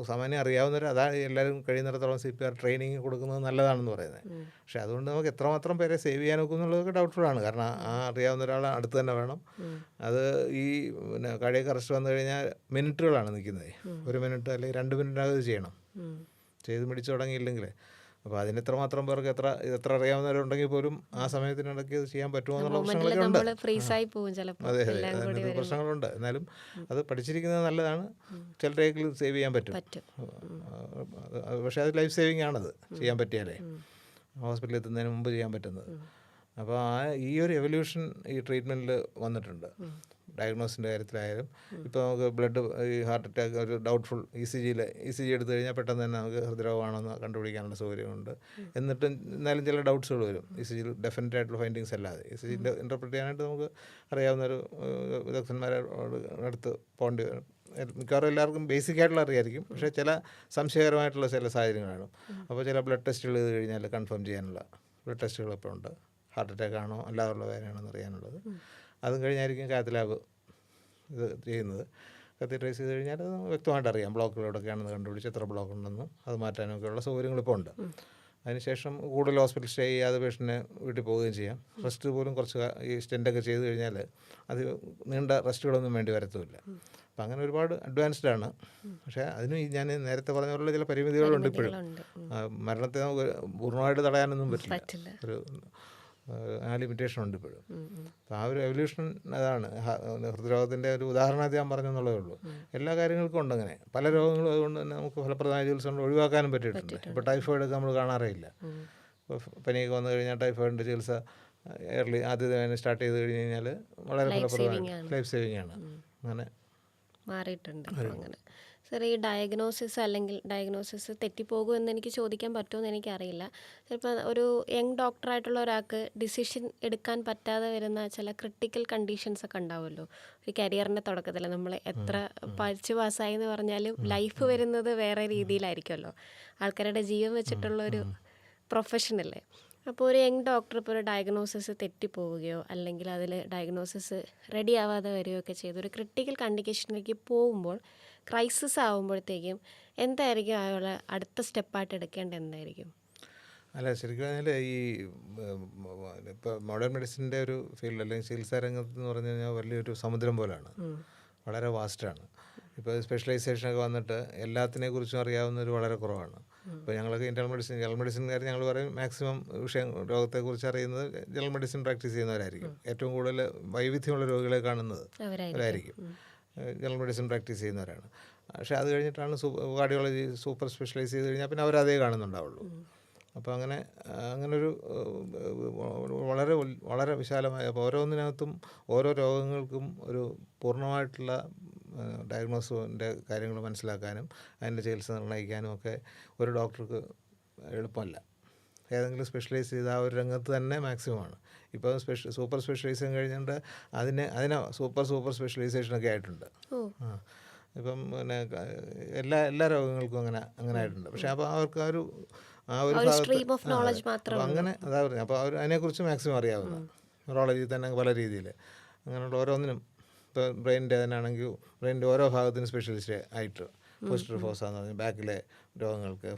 സാമാന്യം അറിയാവുന്നവർ എല്ലാവരും കഴിയുന്നിടത്തോളം CPR ട്രെയിനിങ് കൊടുക്കുന്നത് നല്ലതാണെന്ന് പറയുന്നത്. പക്ഷേ അതുകൊണ്ട് നമുക്ക് എത്രമാത്രം പേരെ സേവ് ചെയ്യാൻ നോക്കും എന്നുള്ളതൊക്കെ ഡൗട്ട്ഫുള്ളാണ്. കാരണം അറിയാവുന്ന ഒരാൾ അടുത്ത് തന്നെ വേണം. അത് ഈ കാർഡിയാക് അറസ്റ്റ് വന്നു കഴിഞ്ഞാൽ മിനിറ്റുകളാണ് നിൽക്കുന്നത്. 1 മിനിറ്റ് അല്ലെങ്കിൽ 2 മിനിറ്റിനകത്ത് ചെയ്യണം, ചെയ്ത് പിടിച്ചു തുടങ്ങിയില്ലെങ്കിൽ. അപ്പോൾ അതിന് എത്രമാത്രം പേർക്ക് എത്ര അറിയാവുന്നവരുണ്ടെങ്കിൽ പോലും ആ സമയത്തിനിടയ്ക്ക് ഇത് ചെയ്യാൻ പറ്റുമോ എന്നുള്ള പ്രശ്നങ്ങളൊക്കെ ഉണ്ട്. അതെ, അതിനൊക്കെ പ്രശ്നങ്ങളുണ്ട്. എന്നാലും അത് പഠിച്ചിരിക്കുന്നത് നല്ലതാണ്. ചിലരേക്കിൽ സേവ് ചെയ്യാൻ പറ്റും. പക്ഷേ അത് ലൈഫ് സേവിങ് ആണത്, ചെയ്യാൻ പറ്റിയാലേ, ഹോസ്പിറ്റലിൽ എത്തുന്നതിന് മുമ്പ് ചെയ്യാൻ പറ്റുന്നത്. അപ്പോൾ ഈ ഒരു എവല്യൂഷൻ ഈ ട്രീറ്റ്മെൻറ്റിൽ വന്നിട്ടുണ്ട്. ഡയഗ്നോസിൻ്റെ കാര്യത്തിലായാലും ഇപ്പോൾ നമുക്ക് ബ്ലഡ് ഈ ഹാർട്ട് അറ്റാക്ക് ഒരു ഡൗട്ട്ഫുൾ ECG എടുത്തു കഴിഞ്ഞാൽ പെട്ടെന്ന് തന്നെ നമുക്ക് ഹൃദ്രോഗമാണെന്ന് കണ്ടുപിടിക്കാനുള്ള സൗകര്യമുണ്ട്. എന്നിട്ടും എന്നാലും ചില ഡൗട്ട്സുകൾ വരും ECGയിൽ ഡെഫിനറ്റ് ആയിട്ടുള്ള ഫൈൻഡിങ്സ് അല്ലാതെ. ECG ഇൻ്റർപ്രറ്റ് ചെയ്യാനായിട്ട് നമുക്ക് അറിയാവുന്നൊരു വിദഗ്ധന്മാരെ അടുത്ത് പോകേണ്ടി വരും. മിക്കവാറും എല്ലാവർക്കും ബേസിക് ആയിട്ടുള്ള അറിയായിരിക്കും, പക്ഷേ ചില സംശയകരമായിട്ടുള്ള ചില സാഹചര്യങ്ങളാണ്. അപ്പോൾ ചില ബ്ലഡ് ടെസ്റ്റുകൾ ചെയ്ത് കഴിഞ്ഞാൽ കൺഫേം ചെയ്യാനുള്ള ബ്ലഡ് ടെസ്റ്റുകൾ ഇപ്പോൾ ഉണ്ട്, ഹാർട്ട് അറ്റാക്ക് ആണോ അല്ലാതുള്ള വേദനയാണോ അറിയാനുള്ളത്. അതും കഴിഞ്ഞായിരിക്കും കാത്ത് ലാബ് ഇത് ചെയ്യുന്നത്. കത്തി ട്രേസ് ചെയ്ത് കഴിഞ്ഞാൽ അത് വ്യക്തമായിട്ട് അറിയാം ബ്ലോക്കുകൾ എവിടെയൊക്കെയാണെന്ന് കണ്ടുപിടിച്ച് എത്ര ബ്ലോക്ക് ഉണ്ടെന്നും അത് മാറ്റാനൊക്കെയുള്ള സൗകര്യങ്ങളിപ്പോൾ ഉണ്ട്. അതിനുശേഷം കൂടുതൽ ഹോസ്പിറ്റൽ സ്റ്റേ ചെയ്യാതെ പേഷ്യൻറ്റിനെ വീട്ടിൽ പോവുകയും ചെയ്യാം. റെസ്റ്റ് പോലും കുറച്ച് ഈ സ്റ്റെൻറ്റൊക്കെ ചെയ്ത് കഴിഞ്ഞാൽ അത് നീണ്ട റെസ്റ്റുകളൊന്നും വേണ്ടി വരത്തുമില്ല. അപ്പം അങ്ങനെ ഒരുപാട് അഡ്വാൻസ്ഡ് ആണ്. പക്ഷേ അതിന് ഞാൻ നേരത്തെ പറഞ്ഞ പോലുള്ള ചില പരിമിതികളുണ്ട് ഇപ്പോഴും. മരണത്തെ നമുക്ക് പൂർണ്ണമായിട്ട് തടയാനൊന്നും പറ്റില്ല, ആ ലിമിറ്റേഷൻ ഉണ്ട് ഇപ്പോഴും. അപ്പോൾ ആ ഒരു എവല്യൂഷൻ അതാണ് ഹൃദ്രോഗത്തിൻ്റെ ഒരു ഉദാഹരണമായിട്ട് ഞാൻ പറഞ്ഞെന്നുള്ളതേ ഉള്ളൂ. എല്ലാ കാര്യങ്ങൾക്കും ഉണ്ട് അങ്ങനെ പല രോഗങ്ങളും. അതുകൊണ്ട് തന്നെ നമുക്ക് ഫലപ്രദമായ ചികിത്സ കൊണ്ട് ഒഴിവാക്കാനും പറ്റിയിട്ടുണ്ട്. ഇപ്പോൾ ടൈഫോയിഡൊക്കെ നമ്മൾ കാണാറേയില്ല. ഇപ്പോൾ പനിയൊക്കെ വന്നു കഴിഞ്ഞാൽ ടൈഫോയിഡിൻ്റെ ചികിത്സ ആദ്യം സ്റ്റാർട്ട് ചെയ്ത് കഴിഞ്ഞ് കഴിഞ്ഞാൽ വളരെ ഫലപ്രദമാണ്, ലൈഫ് സേവിങ് ആണ്. അങ്ങനെ മാറിയിട്ടുണ്ട്. അങ്ങനെ സാർ, ഈ ഡയഗ്നോസിസ് തെറ്റിപ്പോകുമെന്ന് എനിക്ക് ചോദിക്കാൻ പറ്റുമെന്ന് എനിക്കറിയില്ല. ചിലപ്പോൾ ഒരു യങ് ഡോക്ടറായിട്ടുള്ള ഒരാൾക്ക് ഡിസിഷൻ എടുക്കാൻ പറ്റാതെ വരുന്ന ചില ക്രിട്ടിക്കൽ കണ്ടീഷൻസ് ഒക്കെ ഉണ്ടാവുമല്ലോ. ഒരു കരിയറിൻ്റെ തുടക്കത്തിൽ നമ്മൾ എത്ര പഠിച്ച് പാസ്സായി എന്ന് പറഞ്ഞാലും ലൈഫ് വരുന്നത് വേറെ രീതിയിലായിരിക്കുമല്ലോ. ആൾക്കാരുടെ ജീവൻ വെച്ചിട്ടുള്ളൊരു പ്രൊഫഷനല്ലേ. അപ്പോൾ ഒരു യങ് ഡോക്ടർ ഇപ്പോൾ ഒരു ഡയഗ്നോസിസ് തെറ്റിപ്പോവുകയോ അല്ലെങ്കിൽ അതിൽ ഡയഗ്നോസിസ് റെഡി ആവാതെ വരികയോ ഒക്കെ ചെയ്ത് ഒരു ക്രിട്ടിക്കൽ കണ്ടീഷനിലേക്ക് പോകുമ്പോൾ, ക്രൈസിസ് ആകുമ്പോഴത്തേക്കും എന്തായിരിക്കും അയാൾ അടുത്ത സ്റ്റെപ്പായിട്ട് എടുക്കേണ്ടത്? എന്തായിരിക്കും അല്ല, ശരിക്കും പറഞ്ഞാൽ ഈ ഇപ്പോൾ മോഡേൺ മെഡിസിൻ്റെ ഒരു ഫീൽഡ് അല്ലെങ്കിൽ ചികിത്സാ രംഗത്ത് എന്ന് പറഞ്ഞു കഴിഞ്ഞാൽ വലിയൊരു സമുദ്രം പോലെയാണ്, വളരെ വാസ്റ്റാണ്. ഇപ്പോൾ സ്പെഷ്യലൈസേഷനൊക്കെ വന്നിട്ട് എല്ലാത്തിനെക്കുറിച്ചും അറിയാവുന്നവർ വളരെ കുറവാണ്. ഇപ്പോൾ ഞങ്ങളൊക്കെ ജനറൽ മെഡിസിൻകാർ ഞങ്ങൾ പറയും മാക്സിമം രോഗത്തെക്കുറിച്ച് അറിയുന്നത് ജനറൽ മെഡിസിൻ പ്രാക്ടീസ് ചെയ്യുന്നവരായിരിക്കും. ഏറ്റവും കൂടുതൽ വൈവിധ്യമുള്ള രോഗികളെ കാണുന്നത് അവരായിരിക്കും, ജനറൽ മെഡിസിൻ പ്രാക്ടീസ് ചെയ്യുന്നവരാണ്. പക്ഷേ അത് കഴിഞ്ഞിട്ടാണ് കാർഡിയോളജി സൂപ്പർ സ്പെഷ്യലൈസ് ചെയ്ത് കഴിഞ്ഞാൽ പിന്നെ അവരതേ കാണുന്നുണ്ടാവുള്ളൂ. അപ്പോൾ അങ്ങനൊരു വളരെ വളരെ വിശാലമായ, അപ്പോൾ ഓരോന്നിനകത്തും ഓരോ രോഗങ്ങൾക്കും ഒരു പൂർണ്ണമായിട്ടുള്ള ഡയഗ്നോസിൻ്റെ കാര്യങ്ങൾ മനസ്സിലാക്കാനും അതിൻ്റെ ചികിത്സ നിർണ്ണയിക്കാനും ഒക്കെ ഒരു ഡോക്ടർക്ക് എളുപ്പമല്ല. ഏതെങ്കിലും സ്പെഷ്യലൈസ് ചെയ്ത ആ ഒരു രംഗത്ത് തന്നെ മാക്സിമമാണ്. ഇപ്പോൾ സൂപ്പർ സ്പെഷ്യലൈസേഷൻ കഴിഞ്ഞിട്ട് അതിന് സൂപ്പർ സ്പെഷ്യലൈസേഷനൊക്കെ ആയിട്ടുണ്ട്. ഇപ്പം പിന്നെ എല്ലാ രോഗങ്ങൾക്കും അങ്ങനെ ആയിട്ടുണ്ട്. പക്ഷേ അപ്പോൾ അവർക്ക് ആ ഒരു ഭാഗത്ത് അങ്ങനെ അതാ പറഞ്ഞത്. അപ്പോൾ അവർ അതിനെക്കുറിച്ച് മാക്സിമം അറിയാവുന്ന ന്യൂറോളജി തന്നെ പല രീതിയിൽ അങ്ങനെയുള്ള ഓരോന്നിനും. ഇപ്പോൾ ബ്രെയിനിൻ്റെ തന്നെയാണെങ്കിൽ ബ്രെയിനിൻ്റെ ഓരോ ഭാഗത്തിനും സ്പെഷ്യലിസ്റ്റ് ആയിട്ട് പോസ്റ്റർ ഫോസ എന്ന് പറഞ്ഞാൽ ബാക്കിലെ രോഗങ്ങൾക്ക്,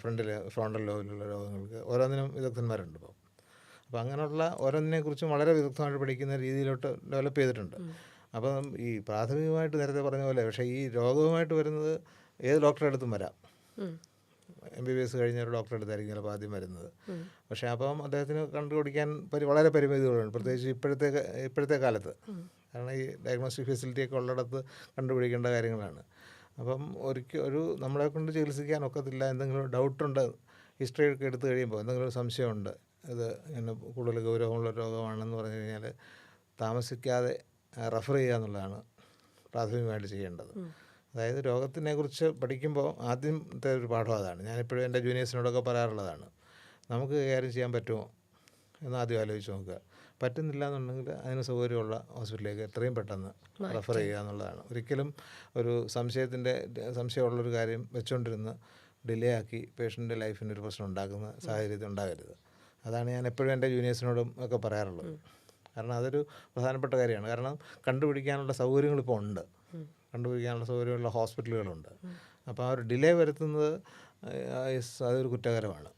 ഫ്രോണ്ടൽ ലോബിലുള്ള രോഗങ്ങൾക്ക് ഓരോന്നിനും വിദഗ്ധന്മാരുണ്ട് ഇപ്പോൾ. അപ്പോൾ അങ്ങനെയുള്ള ഓരോന്നിനെക്കുറിച്ചും വളരെ വിദഗ്ധമായിട്ട് പഠിക്കുന്ന രീതിയിലോട്ട് ഡെവലപ്പ് ചെയ്തിട്ടുണ്ട്. അപ്പം ഈ പ്രാഥമികമായിട്ട് നേരത്തെ പറഞ്ഞ പോലെ, പക്ഷേ ഈ രോഗവുമായിട്ട് വരുന്നത് ഏത് ഡോക്ടറെ അടുത്തും വരാം. MBBS കഴിഞ്ഞ ഒരു ഡോക്ടറെ അടുത്തായിരിക്കും ചിലപ്പോൾ ആദ്യം വരുന്നത്. പക്ഷേ അപ്പം അദ്ദേഹത്തിന് കണ്ടുപിടിക്കാൻ വളരെ പരിമിതികളുണ്ട്, പ്രത്യേകിച്ച് ഇപ്പോഴത്തെ കാലത്ത്. കാരണം ഈ ഡയഗ്നോസ്റ്റിക് ഫെസിലിറ്റിയൊക്കെ ഉള്ളിടത്ത് കണ്ടുപിടിക്കേണ്ട കാര്യങ്ങളാണ്. അപ്പം നമ്മളെ കൊണ്ട് ചികിത്സിക്കാൻ ഒക്കത്തില്ല. എന്തെങ്കിലും ഡൗട്ടുണ്ട്, ഹിസ്റ്ററി ഒക്കെ എടുത്തു കഴിയുമ്പോൾ എന്തെങ്കിലും സംശയമുണ്ട്, ഇത് ഇങ്ങനെ കൂടുതൽ ഗൗരവമുള്ള രോഗമാണെന്ന് പറഞ്ഞു കഴിഞ്ഞാൽ താമസിക്കാതെ റെഫർ ചെയ്യുക എന്നുള്ളതാണ് പ്രാഥമികമായിട്ട് ചെയ്യേണ്ടത്. അതായത് രോഗത്തിനെക്കുറിച്ച് പഠിക്കുമ്പോൾ ആദ്യത്തെ ഒരു പാഠം അതാണ്. ഞാനിപ്പോഴും എൻ്റെ ജൂനിയേഴ്സിനോടൊക്കെ പറയാറുള്ളതാണ്. നമുക്ക് കൈകാര്യം ചെയ്യാൻ പറ്റുമോ എന്ന് ആദ്യം ആലോചിച്ച് നോക്കുക. പറ്റുന്നില്ല എന്നുണ്ടെങ്കിൽ അതിന് സൗകര്യമുള്ള ഹോസ്പിറ്റലിലേക്ക് എത്രയും പെട്ടെന്ന് റെഫർ ചെയ്യുക എന്നുള്ളതാണ്. ഒരിക്കലും ഒരു സംശയമുള്ളൊരു കാര്യം വെച്ചുകൊണ്ടിരുന്ന് ഡിലേ ആക്കി പേഷ്യൻ്റെ ലൈഫിനൊരു പ്രശ്നം ഉണ്ടാക്കുന്ന സാഹചര്യം ഉണ്ടാകരുത്. അതാണ് ഞാൻ എപ്പോഴും എൻ്റെ ജൂനിയേഴ്സിനോടും ഒക്കെ പറയാറുള്ളത്. കാരണം അതൊരു പ്രധാനപ്പെട്ട കാര്യമാണ്. കാരണം കണ്ടുപിടിക്കാനുള്ള സൗകര്യങ്ങളിപ്പോൾ ഉണ്ട്, കണ്ടുപിടിക്കാനുള്ള സൗകര്യമുള്ള ഹോസ്പിറ്റലുകളുണ്ട്. അപ്പോൾ ആ ഒരു ഡിലേ വരുത്തുന്നത് അതൊരു കുറ്റകരമാണ്.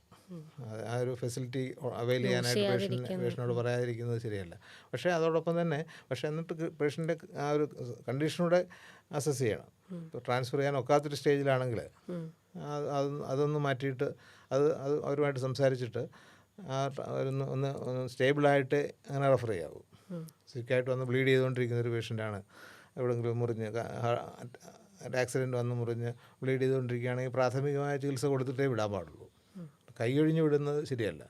ആ ഒരു ഫെസിലിറ്റി അവൈൽ ചെയ്യാനായിട്ട് പേഷ്യനോട് പറയാതിരിക്കുന്നത് ശരിയല്ല. പക്ഷേ അതോടൊപ്പം തന്നെ എന്നിട്ട് പേഷ്യൻ്റെ ആ ഒരു കണ്ടീഷനൂടെ അസസ് ചെയ്യണം. ഇപ്പോൾ ട്രാൻസ്ഫർ ചെയ്യാൻ ഒക്കാത്തൊരു സ്റ്റേജിലാണെങ്കിൽ അതൊന്ന് മാറ്റിയിട്ട് അവരുമായിട്ട് സംസാരിച്ചിട്ട് ഒന്ന് സ്റ്റേബിളായിട്ട് അങ്ങനെ റെഫർ ചെയ്യാവൂ. സിക്കായിട്ട് വന്ന് ബ്ലീഡ് ചെയ്തുകൊണ്ടിരിക്കുന്ന ഒരു പേഷ്യൻ്റാണ്, എവിടെയെങ്കിലും മുറിഞ്ഞ് ഒരു ആക്സിഡൻറ്റ് വന്ന് മുറിഞ്ഞ് ബ്ലീഡ് ചെയ്തുകൊണ്ടിരിക്കുകയാണെങ്കിൽ പ്രാഥമികമായ ചികിത്സ കൊടുത്തിട്ടേ വിടാൻ പാടുള്ളൂ. കൈയൊഴിഞ്ഞ് വിടുന്നത് ശരിയല്ല.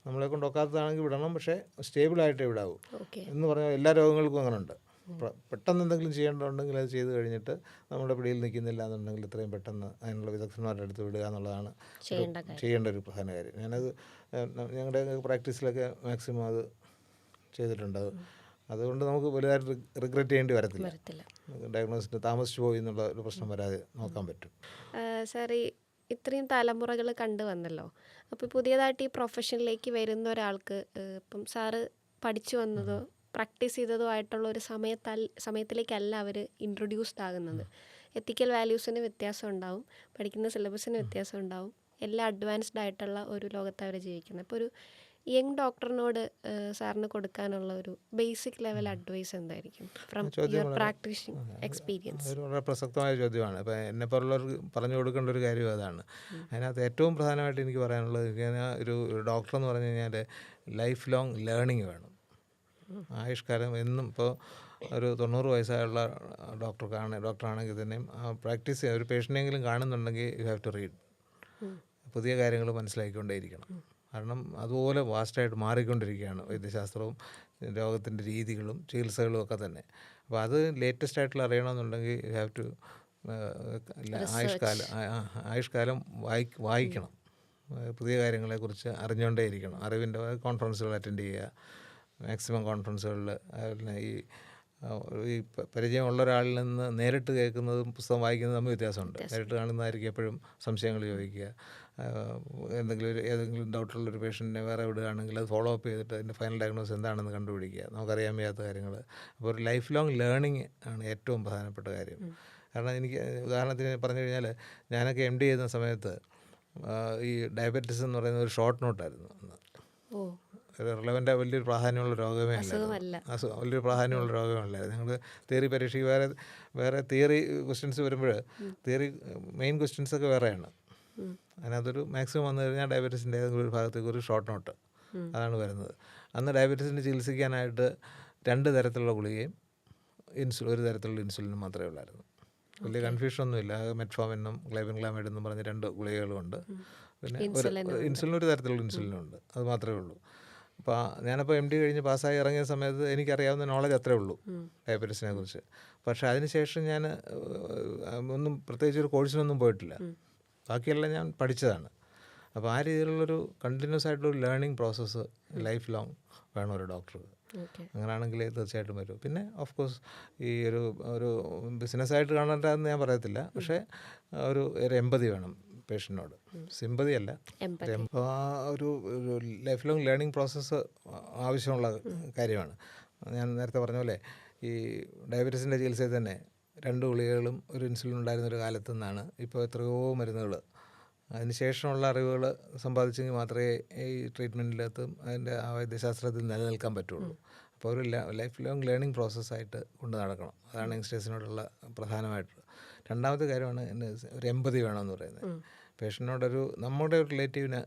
നമ്മളെ കൊണ്ട് ഒക്കാത്തതാണെങ്കിൽ വിടണം, പക്ഷേ സ്റ്റേബിളായിട്ടേ വിടാവൂ എന്ന് പറഞ്ഞാൽ എല്ലാ രോഗങ്ങൾക്കും അങ്ങനെ ഉണ്ട്. പെട്ടെന്ന് എന്തെങ്കിലും ചെയ്യേണ്ടതുണ്ടെങ്കിൽ അത് ചെയ്ത് കഴിഞ്ഞിട്ട് നമ്മുടെ പിടിയിൽ നിൽക്കുന്നില്ല എന്നുണ്ടെങ്കിൽ എത്രയും പെട്ടെന്ന് അതിനുള്ള വിദഗ്ധന്മാരുടെ അടുത്ത് വിടുക എന്നുള്ളതാണ് ചെയ്യേണ്ട ഒരു പ്രധാന കാര്യം. ഞാനത് ഞങ്ങളുടെ പ്രാക്ടീസിലൊക്കെ മാക്സിമം അത് ചെയ്തിട്ടുണ്ട്. അതുകൊണ്ട് നമുക്ക് വലുതായിട്ട് റിഗ്രറ്റ് ചെയ്യേണ്ടി വരത്തില്ല. ഡയഗ്നോസിന് താമസിച്ചു പോയി എന്നുള്ള ഒരു പ്രശ്നം വരാതെ നോക്കാൻ പറ്റും. സാർ, ഇത്രയും തലമുറകൾ കണ്ടു വന്നല്ലോ. അപ്പോൾ പുതിയതായിട്ട് ഈ പ്രൊഫഷനിലേക്ക് വരുന്ന ഒരാൾക്ക് ഇപ്പം സാറ് പഠിച്ചു വന്നതോ പ്രാക്ടീസ് ചെയ്തതോ ആയിട്ടുള്ള ഒരു സമയത്തിലേക്കല്ല അവർ ഇൻട്രൊഡ്യൂസ്ഡ് ആകുന്നത്. എത്തിക്കൽ വാല്യൂസിന് വ്യത്യാസം ഉണ്ടാവും, പഠിക്കുന്ന സിലബസിന് വ്യത്യാസം ഉണ്ടാവും, എല്ലാം അഡ്വാൻസ്ഡ് ആയിട്ടുള്ള ഒരു ലോകത്ത് അവർ ജീവിക്കുന്നത്. അപ്പോൾ ഒരു യങ് ഡോക്ടറിനോട് സാറിന് കൊടുക്കാനുള്ള ഒരു ബേസിക് ലെവൽ അഡ്വൈസ് എന്തായിരിക്കും ഫ്രം യുവർ പ്രാക്ടീസിങ് എക്സ്പീരിയൻസ്? ഒരു വളരെ പ്രസക്തമായ ചോദ്യമാണ്. ഇപ്പോൾ എന്നെപ്പോലുള്ളവർക്ക് പറഞ്ഞു കൊടുക്കേണ്ട ഒരു കാര്യം അതാണ്. അതിനകത്ത് ഏറ്റവും പ്രധാനമായിട്ട് എനിക്ക് പറയാനുള്ളത്, ഒരു ഡോക്ടർ എന്ന് പറഞ്ഞു കഴിഞ്ഞാൽ ലൈഫ് ലോങ് ലേണിംഗ് വേണം. ആയുഷ്കാലം എന്നും ഇപ്പോൾ ഒരു 90 വയസ്സായുള്ള ഡോക്ടറാണെങ്കിൽ തന്നെയും പ്രാക്ടീസ് ചെയ്യാൻ ഒരു പേഷ്യൻ്റെങ്കിലും കാണുന്നുണ്ടെങ്കിൽ യു ഹാവ് ടു റീഡ്. പുതിയ കാര്യങ്ങൾ മനസ്സിലാക്കിക്കൊണ്ടേയിരിക്കണം. കാരണം അതുപോലെ വാസ്റ്റായിട്ട് മാറിക്കൊണ്ടിരിക്കുകയാണ് വൈദ്യശാസ്ത്രവും രോഗത്തിൻ്റെ രീതികളും ചികിത്സകളും ഒക്കെ തന്നെ. അപ്പോൾ അത് ലേറ്റസ്റ്റ് ആയിട്ടുള്ള അറിയണമെന്നുണ്ടെങ്കിൽ യു ഹാവ് ടു ആയുഷ്കാലം വായിക്കണം. പുതിയ കാര്യങ്ങളെക്കുറിച്ച് അറിഞ്ഞുകൊണ്ടേയിരിക്കണം. അറിവിൻ്റെ കോൺഫറൻസുകൾ അറ്റൻഡ് ചെയ്യുക, മാക്സിമം കോൺഫറൻസുകളിൽ. ഈ പരിചയമുള്ള ഒരാളിൽ നിന്ന് നേരിട്ട് കേൾക്കുന്നതും പുസ്തകം വായിക്കുന്നതും തമ്മിൽ വ്യത്യാസമുണ്ട്. നേരിട്ട് കാണുന്നതായിരിക്കും എപ്പോഴും സംശയങ്ങൾ ചോദിക്കുക. ഏതെങ്കിലും ഡൗട്ടുള്ളൊരു പേഷ്യൻറ്റിനെ വേറെ വിടുകയാണെങ്കിൽ അത് ഫോളോ അപ്പ് ചെയ്തിട്ട് അതിൻ്റെ ഫൈനൽ ഡയഗ്നോസ് എന്താണെന്ന് കണ്ടുപിടിക്കുക, നമുക്കറിയാൻ വയ്യാത്ത കാര്യങ്ങൾ. അപ്പോൾ ഒരു ലൈഫ് ലോങ് ലേണിംഗ് ആണ് ഏറ്റവും പ്രധാനപ്പെട്ട കാര്യം. കാരണം എനിക്ക് ഉദാഹരണത്തിന് പറഞ്ഞു കഴിഞ്ഞാൽ, ഞാനൊക്കെ MD ചെയ്യുന്ന സമയത്ത് ഈ ഡയബറ്റിസ് എന്ന് പറയുന്ന ഒരു ഷോർട്ട് നോട്ടായിരുന്നു അന്ന്. ഓ ഒരു റിലവൻ്റ് വലിയൊരു പ്രാധാന്യമുള്ള രോഗമേ അസുഖമല്ല. അല്ലായിരുന്നു. വലിയൊരു പ്രാധാന്യമുള്ള രോഗമല്ലായിരുന്നു. ഞങ്ങൾ തിയറി പരീക്ഷയ്ക്ക് വേറെ തിയറി ക്വസ്റ്റ്യൻസ് വരുമ്പോൾ തിയറി മെയിൻ ക്വസ്റ്റ്യൻസൊക്കെ വേറെയാണ്. അതിനകത്തൊരു മാക്സിമം വന്നു കഴിഞ്ഞാൽ ഡയബറ്റീസിൻ്റെ ഏതെങ്കിലും ഒരു ഭാഗത്തേക്ക് ഒരു ഷോർട്ട് നോട്ട് അതാണ് വരുന്നത്. അന്ന് ഡയബറ്റീസിന് ചികിത്സിക്കാനായിട്ട് 2 തരത്തിലുള്ള ഗുളികയും ഒരു തരത്തിലുള്ള ഇൻസുലിനും മാത്രമേ ഉള്ളായിരുന്നു. വലിയ കൺഫ്യൂഷനൊന്നുമില്ല. മെറ്റ്ഫോമിനും ഗ്ലൈബൻഗ്ലാമൈഡ് എന്നും പറഞ്ഞ് 2 ഗുളികകളുമുണ്ട്. പിന്നെ ഇൻസുലിൻ ഒരു തരത്തിലുള്ള ഇൻസുലിനുണ്ട്. അത് മാത്രമേ ഉള്ളൂ. അപ്പോൾ ഞാനപ്പോൾ MD കഴിഞ്ഞ് പാസ്സായി ഇറങ്ങിയ സമയത്ത് എനിക്കറിയാവുന്ന നോളജ് അത്രേ ഉള്ളൂ ഡയബറ്റീസിനെ കുറിച്ച്. പക്ഷേ അതിനുശേഷം ഞാൻ ഒന്നും പ്രത്യേകിച്ച് ഒരു കോഴ്സിനൊന്നും പോയിട്ടില്ല. ബാക്കിയെല്ലാം ഞാൻ പഠിച്ചതാണ്. അപ്പോൾ ആ രീതിയിലുള്ളൊരു കണ്ടിന്യൂസ് ആയിട്ടുള്ളൊരു ലേണിംഗ് പ്രോസസ്സ് ലൈഫ് ലോങ് വേണം ഒരു ഡോക്ടർക്ക്. അങ്ങനെയാണെങ്കിൽ തീർച്ചയായിട്ടും വരും. പിന്നെ ഓഫ് കോഴ്സ് ഈ ഒരു ബിസിനസ്സായിട്ട് കാണേണ്ടതെന്ന് ഞാൻ പറയത്തില്ല. പക്ഷേ ഒരു എമ്പതി വേണം പേഷ്യൻറ്റിനോട്. സിമ്പതി അല്ല, ഒരു ലൈഫ് ലോങ് ലേണിംഗ് പ്രോസസ്സ് ആവശ്യമുള്ള കാര്യമാണ്. ഞാൻ നേരത്തെ പറഞ്ഞ പോലെ ഈ ഡയബറ്റീസിൻ്റെ ചികിത്സയിൽ തന്നെ 2 ഗുളികകളും ഒരു ഇൻസുലിൻ ഉണ്ടായിരുന്നൊരു കാലത്തു നിന്നാണ് ഇപ്പോൾ എത്രയോ മരുന്നുകൾ. അതിന് ശേഷമുള്ള അറിവുകൾ സമ്പാദിച്ചെങ്കിൽ മാത്രമേ ഈ ട്രീറ്റ്മെൻറ്റിനകത്തും അതിൻ്റെ ആ വൈദ്യശാസ്ത്രത്തിൽ നിലനിൽക്കാൻ പറ്റുള്ളൂ. അപ്പോൾ ഒരു ലൈഫ് ലോങ് ലേണിംഗ് പ്രോസസ്സായിട്ട് കൊണ്ട് നടക്കണം. അതാണ് യങ്സ്റ്റേഴ്സിനോടുള്ള പ്രധാനമായിട്ട്. രണ്ടാമത്തെ കാര്യമാണ് ഒരു എമ്പതി വേണമെന്ന് പറയുന്നത്. പേഷ്യൻറ്റിനോടൊരു നമ്മുടെ ഒരു റിലേറ്റീവിന്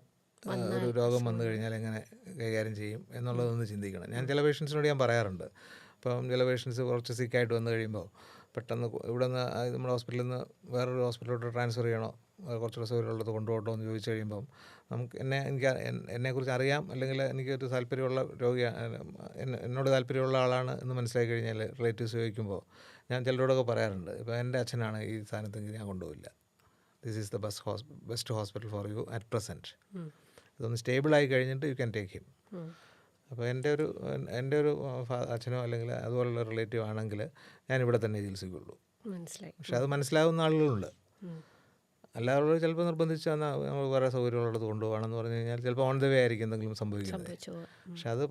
ഒരു രോഗം വന്നു കഴിഞ്ഞാൽ എങ്ങനെ കൈകാര്യം ചെയ്യും എന്നുള്ളതൊന്ന് ചിന്തിക്കണം. ഞാൻ ചില പേഷ്യൻസിനോട് ഞാൻ പറയാറുണ്ട്. ഇപ്പം ചില പേഷ്യൻസ് കുറച്ച് സിക്കായിട്ട് വന്നു കഴിയുമ്പോൾ പെട്ടെന്ന് ഇവിടെ നിന്ന് നമ്മുടെ ഹോസ്പിറ്റലിൽ നിന്ന് വേറൊരു ഹോസ്പിറ്റലിലോട്ട് ട്രാൻസ്ഫർ ചെയ്യണോ, കുറച്ചുകൂടെ സൗകര്യമുള്ളത് കൊണ്ടുപോകട്ടോ എന്ന് ചോദിച്ചു കഴിയുമ്പം എനിക്ക് എന്നെക്കുറിച്ച് അറിയാം, അല്ലെങ്കിൽ എനിക്കൊരു താല്പര്യമുള്ള എന്നോട് താല്പര്യമുള്ള ആളാണ് എന്ന് മനസ്സിലാക്കി കഴിഞ്ഞാൽ റിലേറ്റീവ്സ് ചോദിക്കുമ്പോൾ ഞാൻ ചിലരോടൊക്കെ പറയാറുണ്ട്, ഇപ്പോൾ എൻ്റെ അച്ഛനാണ് ഈ സ്ഥാനത്തെങ്കിൽ ഞാൻ കൊണ്ടുപോയില്ല. This is the best hospital for you at present. ഇതൊന്ന് സ്റ്റേബിളായി കഴിഞ്ഞിട്ട് യു ക്യാൻ ടേക്ക് ഹിം. അപ്പോൾ എൻ്റെ ഒരു അച്ഛനോ അല്ലെങ്കിൽ അതുപോലുള്ള റിലേറ്റീവ് ആണെങ്കിൽ ഞാനിവിടെ തന്നെ ചികിത്സിക്കുള്ളൂ. പക്ഷെ അത് മനസ്സിലാവുന്ന ആളുകളുണ്ട്. അല്ലാതെ ചിലപ്പോൾ നിർബന്ധിച്ച് നമ്മൾ വേറെ സൗകര്യമുള്ളത് കൊണ്ടുപോകണമെന്ന് പറഞ്ഞു കഴിഞ്ഞാൽ ചിലപ്പോൾ ഓൺ ദ വേ ആയിരിക്കും എന്തെങ്കിലും സംഭവിക്കുന്നത്. പക്ഷെ അത്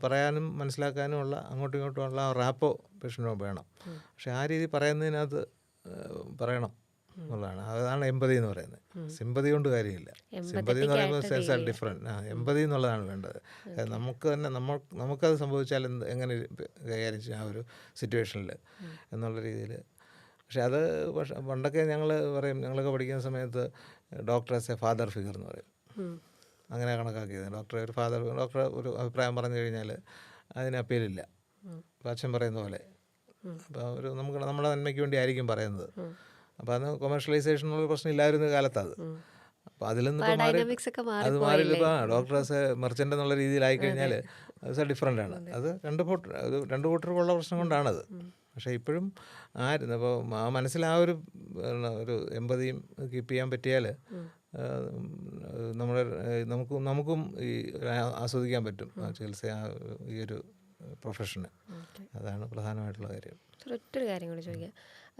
പറയാനും മനസ്സിലാക്കാനുമുള്ള അങ്ങോട്ടും ഇങ്ങോട്ടുമുള്ള റാപ്പോ പേഷ്യൻ്റ് വേണം. പക്ഷെ ആ രീതി പറയുന്നതിനകത്ത് പറയണം എന്നുള്ളതാണ്. അതാണ് എമ്പതി എന്ന് പറയുന്നത്. സിമ്പതി കൊണ്ട് കാര്യമില്ല. സിമ്പതി എന്ന് പറയുമ്പോൾ ഡിഫറെൻറ്റ്. എമ്പതി എന്നുള്ളതാണ് വേണ്ടത്. നമുക്കത് സംഭവിച്ചാൽ എങ്ങനെ കൈകാര്യം ചെയ്യാം ആ ഒരു സിറ്റുവേഷനിൽ എന്നുള്ള രീതിയിൽ. പക്ഷെ അത് പണ്ടൊക്കെ ഞങ്ങൾ പറയും, ഞങ്ങളൊക്കെ പഠിക്കുന്ന സമയത്ത് doctor as A father figure എന്ന് പറയും. അങ്ങനെ കണക്കാക്കിയത്. ഡോക്ടർ ഒരു അഭിപ്രായം പറഞ്ഞു കഴിഞ്ഞാൽ അതിന് അപ്പീലില്ല. അപ്പോൾ അച്ഛൻ പറയുന്ന പോലെ. അപ്പോൾ നമ്മുടെ നന്മയ്ക്ക് വേണ്ടി ആയിരിക്കും പറയുന്നത്. അപ്പോൾ അന്ന് കൊമേഴ്ഷ്യലൈസേഷനുള്ള പ്രശ്നം ഇല്ലായിരുന്ന കാലത്താണ്. അപ്പോൾ അതിൽ നിന്ന് അത് മാറിയിപ്പോൾ ഡോക്ടർ ആസ് എ മെർച്ചൻ്റ് എന്നുള്ള രീതിയിലായി കഴിഞ്ഞാൽ അത് ഡിഫറൻ്റ് ആണ്. അത് രണ്ട് കൂട്ടർക്കുള്ള പ്രശ്നം കൊണ്ടാണത്. പക്ഷേ ഇപ്പോഴും അപ്പോൾ ആ മനസ്സിൽ ആ ഒരു എമ്പതിയും കീപ്പ് ചെയ്യാൻ പറ്റിയാൽ നമുക്കും ഈ ആസ്വദിക്കാൻ പറ്റും ആ ചികിത്സ, ഈ ഒരു പ്രൊഫഷന്. അതാണ് പ്രധാനമായിട്ടുള്ള കാര്യം. ഒറ്റൊരു കാര്യം കൂടി ചോദിക്കാം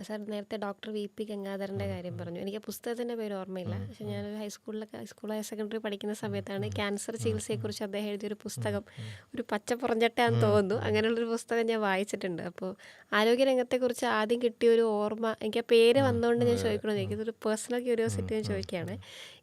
സാർ. നേരത്തെ ഡോക്ടർ VP ഗംഗാധരൻ്റെ കാര്യം പറഞ്ഞു. എനിക്ക് പുസ്തകത്തിൻ്റെ പേര് ഓർമ്മയില്ല. പക്ഷെ ഞാനൊരു ഹൈസ്കൂൾ ഹയർ സെക്കൻഡറി പഠിക്കുന്ന സമയത്താണ് ക്യാൻസർ ചികിത്സയെക്കുറിച്ച് അദ്ദേഹം എഴുതിയൊരു പുസ്തകം, ഒരു പച്ച പുറഞ്ചട്ടയാന്ന് തോന്നുന്നു, അങ്ങനെയുള്ളൊരു പുസ്തകം ഞാൻ വായിച്ചിട്ടുണ്ട്. അപ്പോൾ ആരോഗ്യരംഗത്തെക്കുറിച്ച് ആദ്യം കിട്ടിയൊരു ഓർമ്മ, എനിക്ക് ആ പേര് വന്നുകൊണ്ട് ഞാൻ ചോദിക്കണമെന്ന്, എനിക്കിതൊരു പേഴ്സണൽ ക്യൂരിയോസിറ്റി ഞാൻ ചോദിക്കുകയാണ്.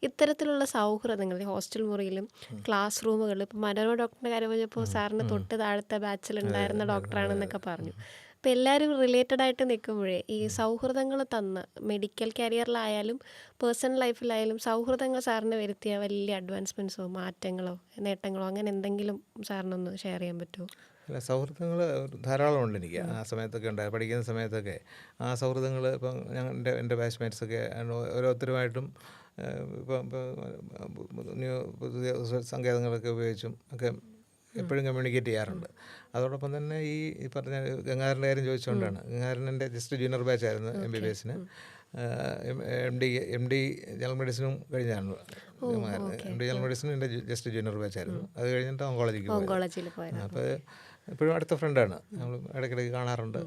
ഇത്തരത്തിലുള്ള സൗഹൃദങ്ങൾ ഹോസ്റ്റൽ മുറിയിലും ക്ലാസ് റൂമുകളിലും, ഇപ്പോൾ മനോരമ ഡോക്ടറിൻ്റെ കാര്യം പറഞ്ഞപ്പോൾ സാറിന് തൊട്ട് താഴത്തെ ബാച്ചിലുണ്ടായിരുന്ന ഡോക്ടറാണെന്നൊക്കെ പറഞ്ഞു. അപ്പോൾ എല്ലാവരും റിലേറ്റഡ് ആയിട്ട് നിൽക്കുമ്പോഴേ ഈ സൗഹൃദങ്ങൾ തന്ന് മെഡിക്കൽ കരിയറിലായാലും പേഴ്സണൽ ലൈഫിലായാലും സൗഹൃദങ്ങൾ സാറിന് വരുത്തിയ വലിയ അഡ്വാൻസ്മെൻറ്റ്സോ മാറ്റങ്ങളോ നേട്ടങ്ങളോ അങ്ങനെ എന്തെങ്കിലും സാറിനൊന്ന് ഷെയർ ചെയ്യാൻ പറ്റുമോ? അല്ല, സൗഹൃദങ്ങൾ ധാരാളം ഉണ്ട് എനിക്ക്. ആ സമയത്തൊക്കെ ഉണ്ടായി പഠിക്കുന്ന സമയത്തൊക്കെ ആ സൗഹൃദങ്ങൾ ഇപ്പം എൻ്റെ ബാച്ച്മേറ്റ്സൊക്കെ ഓരോരുത്തരുമായിട്ടും ഇപ്പം പുതിയ സങ്കേതങ്ങളൊക്കെ ഉപയോഗിച്ചും ഒക്കെ എപ്പോഴും കമ്മ്യൂണിക്കേറ്റ് ചെയ്യാറുണ്ട്. അതോടൊപ്പം തന്നെ ഈ പറഞ്ഞ ഗംഗാധരൻ്റെ കാര്യം ചോദിച്ചുകൊണ്ടാണ്. ഗംഗാധരൻ്റെ ജസ്റ്റ് ജൂനിയർ ബാച്ചായിരുന്നു MBBS-ന്. MD ജനറൽ മെഡിസിനും കഴിഞ്ഞാണ്. MD ജനറൽ മെഡിസിനും എൻ്റെ ജസ്റ്റ് ജൂനിയർ ബാച്ചായിരുന്നു. അത് കഴിഞ്ഞിട്ട് ഓങ്കോളജിക്ക് പോയത്. അപ്പോൾ എപ്പോഴും അടുത്ത ഫ്രണ്ടാണ്. നമ്മൾ ഇടയ്ക്കിടയ്ക്ക് കാണാറുണ്ട്.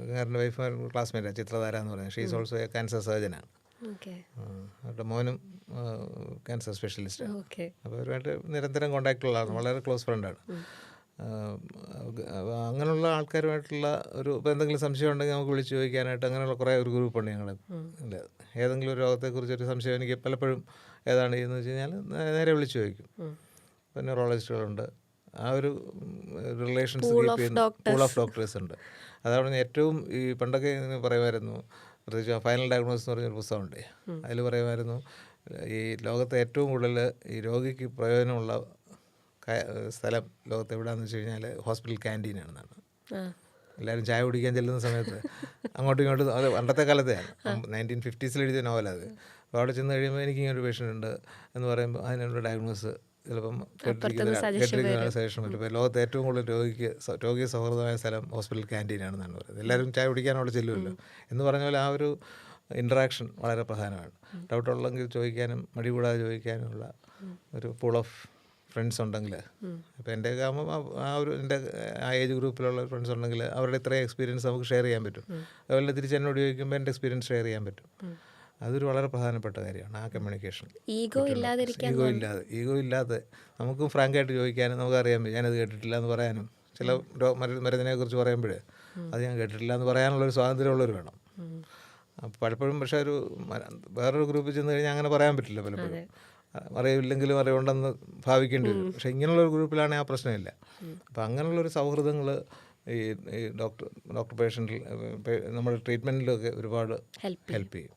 ഗംഗാധരൻ്റെ വൈഫ് ക്ലാസ്മേറ്റാണ്, ചിത്രധാര എന്ന് പറയുന്നത്. She is also a cancer സർജനാണ്. അവരുടെ മോനും ക്യാൻസർ സ്പെഷ്യലിസ്റ്റാണ്. അപ്പോൾ അവരുമായിട്ട് നിരന്തരം കോൺടാക്റ്റുള്ളതാണ്. വളരെ ക്ലോസ് ഫ്രണ്ടാണ്. അങ്ങനെയുള്ള ആൾക്കാരുമായിട്ടുള്ള ഇപ്പോൾ എന്തെങ്കിലും സംശയം ഉണ്ടെങ്കിൽ നമുക്ക് വിളിച്ച് ചോദിക്കാനായിട്ട് അങ്ങനെയുള്ള കുറേ ഒരു ഗ്രൂപ്പുണ്ട് ഞങ്ങൾ. ഏതെങ്കിലും ഒരു രോഗത്തെക്കുറിച്ചൊരു സംശയം എനിക്ക് പലപ്പോഴും ഏതാണ് എന്ന് വെച്ച് കഴിഞ്ഞാൽ നേരെ വിളിച്ചു ചോദിക്കും. പിന്നെ ന്യൂറോളജിസ്റ്റുകളുണ്ട്, ആ ഒരു റിലേഷൻസ് കീപ്പ് ചെയ്യുന്ന പൂൾ ഓഫ് ഡോക്ടേഴ്സ് ഉണ്ട്. അതാണ് ഏറ്റവും ഈ പണ്ടൊക്കെ ഇങ്ങനെ പറയുമായിരുന്നു, പ്രത്യേകിച്ച് ഫൈനൽ ഡയഗ്നോസിസ് എന്ന് പറഞ്ഞൊരു പുസ്തകമുണ്ട്, അതിൽ പറയുമായിരുന്നു ഈ ലോകത്തെ ഏറ്റവും കൂടുതൽ ഈ രോഗിക്ക് പ്രയോജനമുള്ള സ്ഥലം ലോകത്ത് എവിടെയാണെന്ന് വെച്ച് കഴിഞ്ഞാൽ ഹോസ്പിറ്റൽ ക്യാൻറ്റീനാണെന്നാണ്. എല്ലാവരും ചായ കുടിക്കാൻ ചെല്ലുന്ന സമയത്ത് അങ്ങോട്ടും ഇങ്ങോട്ടും, അത് പണ്ടത്തെ കാലത്തെയാണ്, 1950s എഴുതിയ നോവലത്. അപ്പോൾ അവിടെ ചെന്ന് കഴിയുമ്പോൾ എനിക്കിങ്ങനൊരു പേഷ്യൻ്റ് ഉണ്ട് എന്ന് പറയുമ്പോൾ അതിനുള്ള ഡയഗ്നോസ് ചിലപ്പം കേട്ടിരിക്കുന്ന സജഷൻ പറ്റും. ഇപ്പോൾ ലോകത്തെ ഏറ്റവും കൂടുതൽ രോഗി സൗഹൃദമായ സ്ഥലം ഹോസ്പിറ്റൽ ക്യാൻറ്റീനാണെന്നാണ് പറയുന്നത്. എല്ലാവരും ചായ കുടിക്കാൻ അവിടെ ചെല്ലുമല്ലോ എന്ന് പറഞ്ഞ പോലെ ആ ഒരു ഇൻട്രാക്ഷൻ വളരെ പ്രധാനമാണ്. ഡൗട്ടുള്ളെങ്കിൽ ചോദിക്കാനും മടി കൂടാതെ ചോദിക്കാനുമുള്ള ഒരു പൂൾ ഓഫ് ഫ്രണ്ട്സ് ഉണ്ടെങ്കിൽ, ഇപ്പോൾ എൻ്റെയൊക്കെ ആകുമ്പോൾ ആ ഒരു എൻ്റെ ആ ഏജ് ഗ്രൂപ്പിലുള്ള ഫ്രണ്ട്സ് ഉണ്ടെങ്കിൽ അവരുടെ ഇത്രയും എക്സ്പീരിയൻസ് നമുക്ക് ഷെയർ ചെയ്യാൻ പറ്റും. അതുപോലെ തിരിച്ച് എന്നോട് ചോദിക്കുമ്പോൾ എൻ്റെ എക്സ്പീരിയൻസ് ഷെയർ ചെയ്യാൻ പറ്റും. അതൊരു വളരെ പ്രധാനപ്പെട്ട കാര്യമാണ്, ആ കമ്മ്യൂണിക്കേഷൻ. ഈഗോ ഇല്ലാതെ നമുക്കും ഫ്രാങ്കായിട്ട് ചോദിക്കാനും നമുക്കറിയാൻ പറ്റും. ഞാനത് കേട്ടിട്ടില്ല എന്ന് പറയാനും, ചില മരുന്നിനെക്കുറിച്ച് പറയുമ്പോൾ അത് ഞാൻ കേട്ടിട്ടില്ല എന്ന് പറയാനുള്ളൊരു സ്വാതന്ത്ര്യമുള്ളവർ വേണം. അപ്പോൾ പലപ്പോഴും പക്ഷേ വേറൊരു ഗ്രൂപ്പിൽ ചെന്ന് കഴിഞ്ഞാൽ അങ്ങനെ പറയാൻ പറ്റില്ല. പലപ്പോഴും അറിയില്ലെങ്കിലും അറിവുണ്ടെന്ന് ഭാവിക്കേണ്ടി വരും. പക്ഷേ ഇങ്ങനെയുള്ളൊരു ഗ്രൂപ്പിലാണെങ്കിൽ ആ പ്രശ്നമില്ല. അപ്പോൾ അങ്ങനെയുള്ളൊരു സൗഹൃദങ്ങൾ ഈ ഡോക്ടർ പേഷ്യൻ്റിൽ നമ്മുടെ ട്രീറ്റ്മെൻറ്റിലൊക്കെ ഒരുപാട് ഹെൽപ്പ് ചെയ്യും.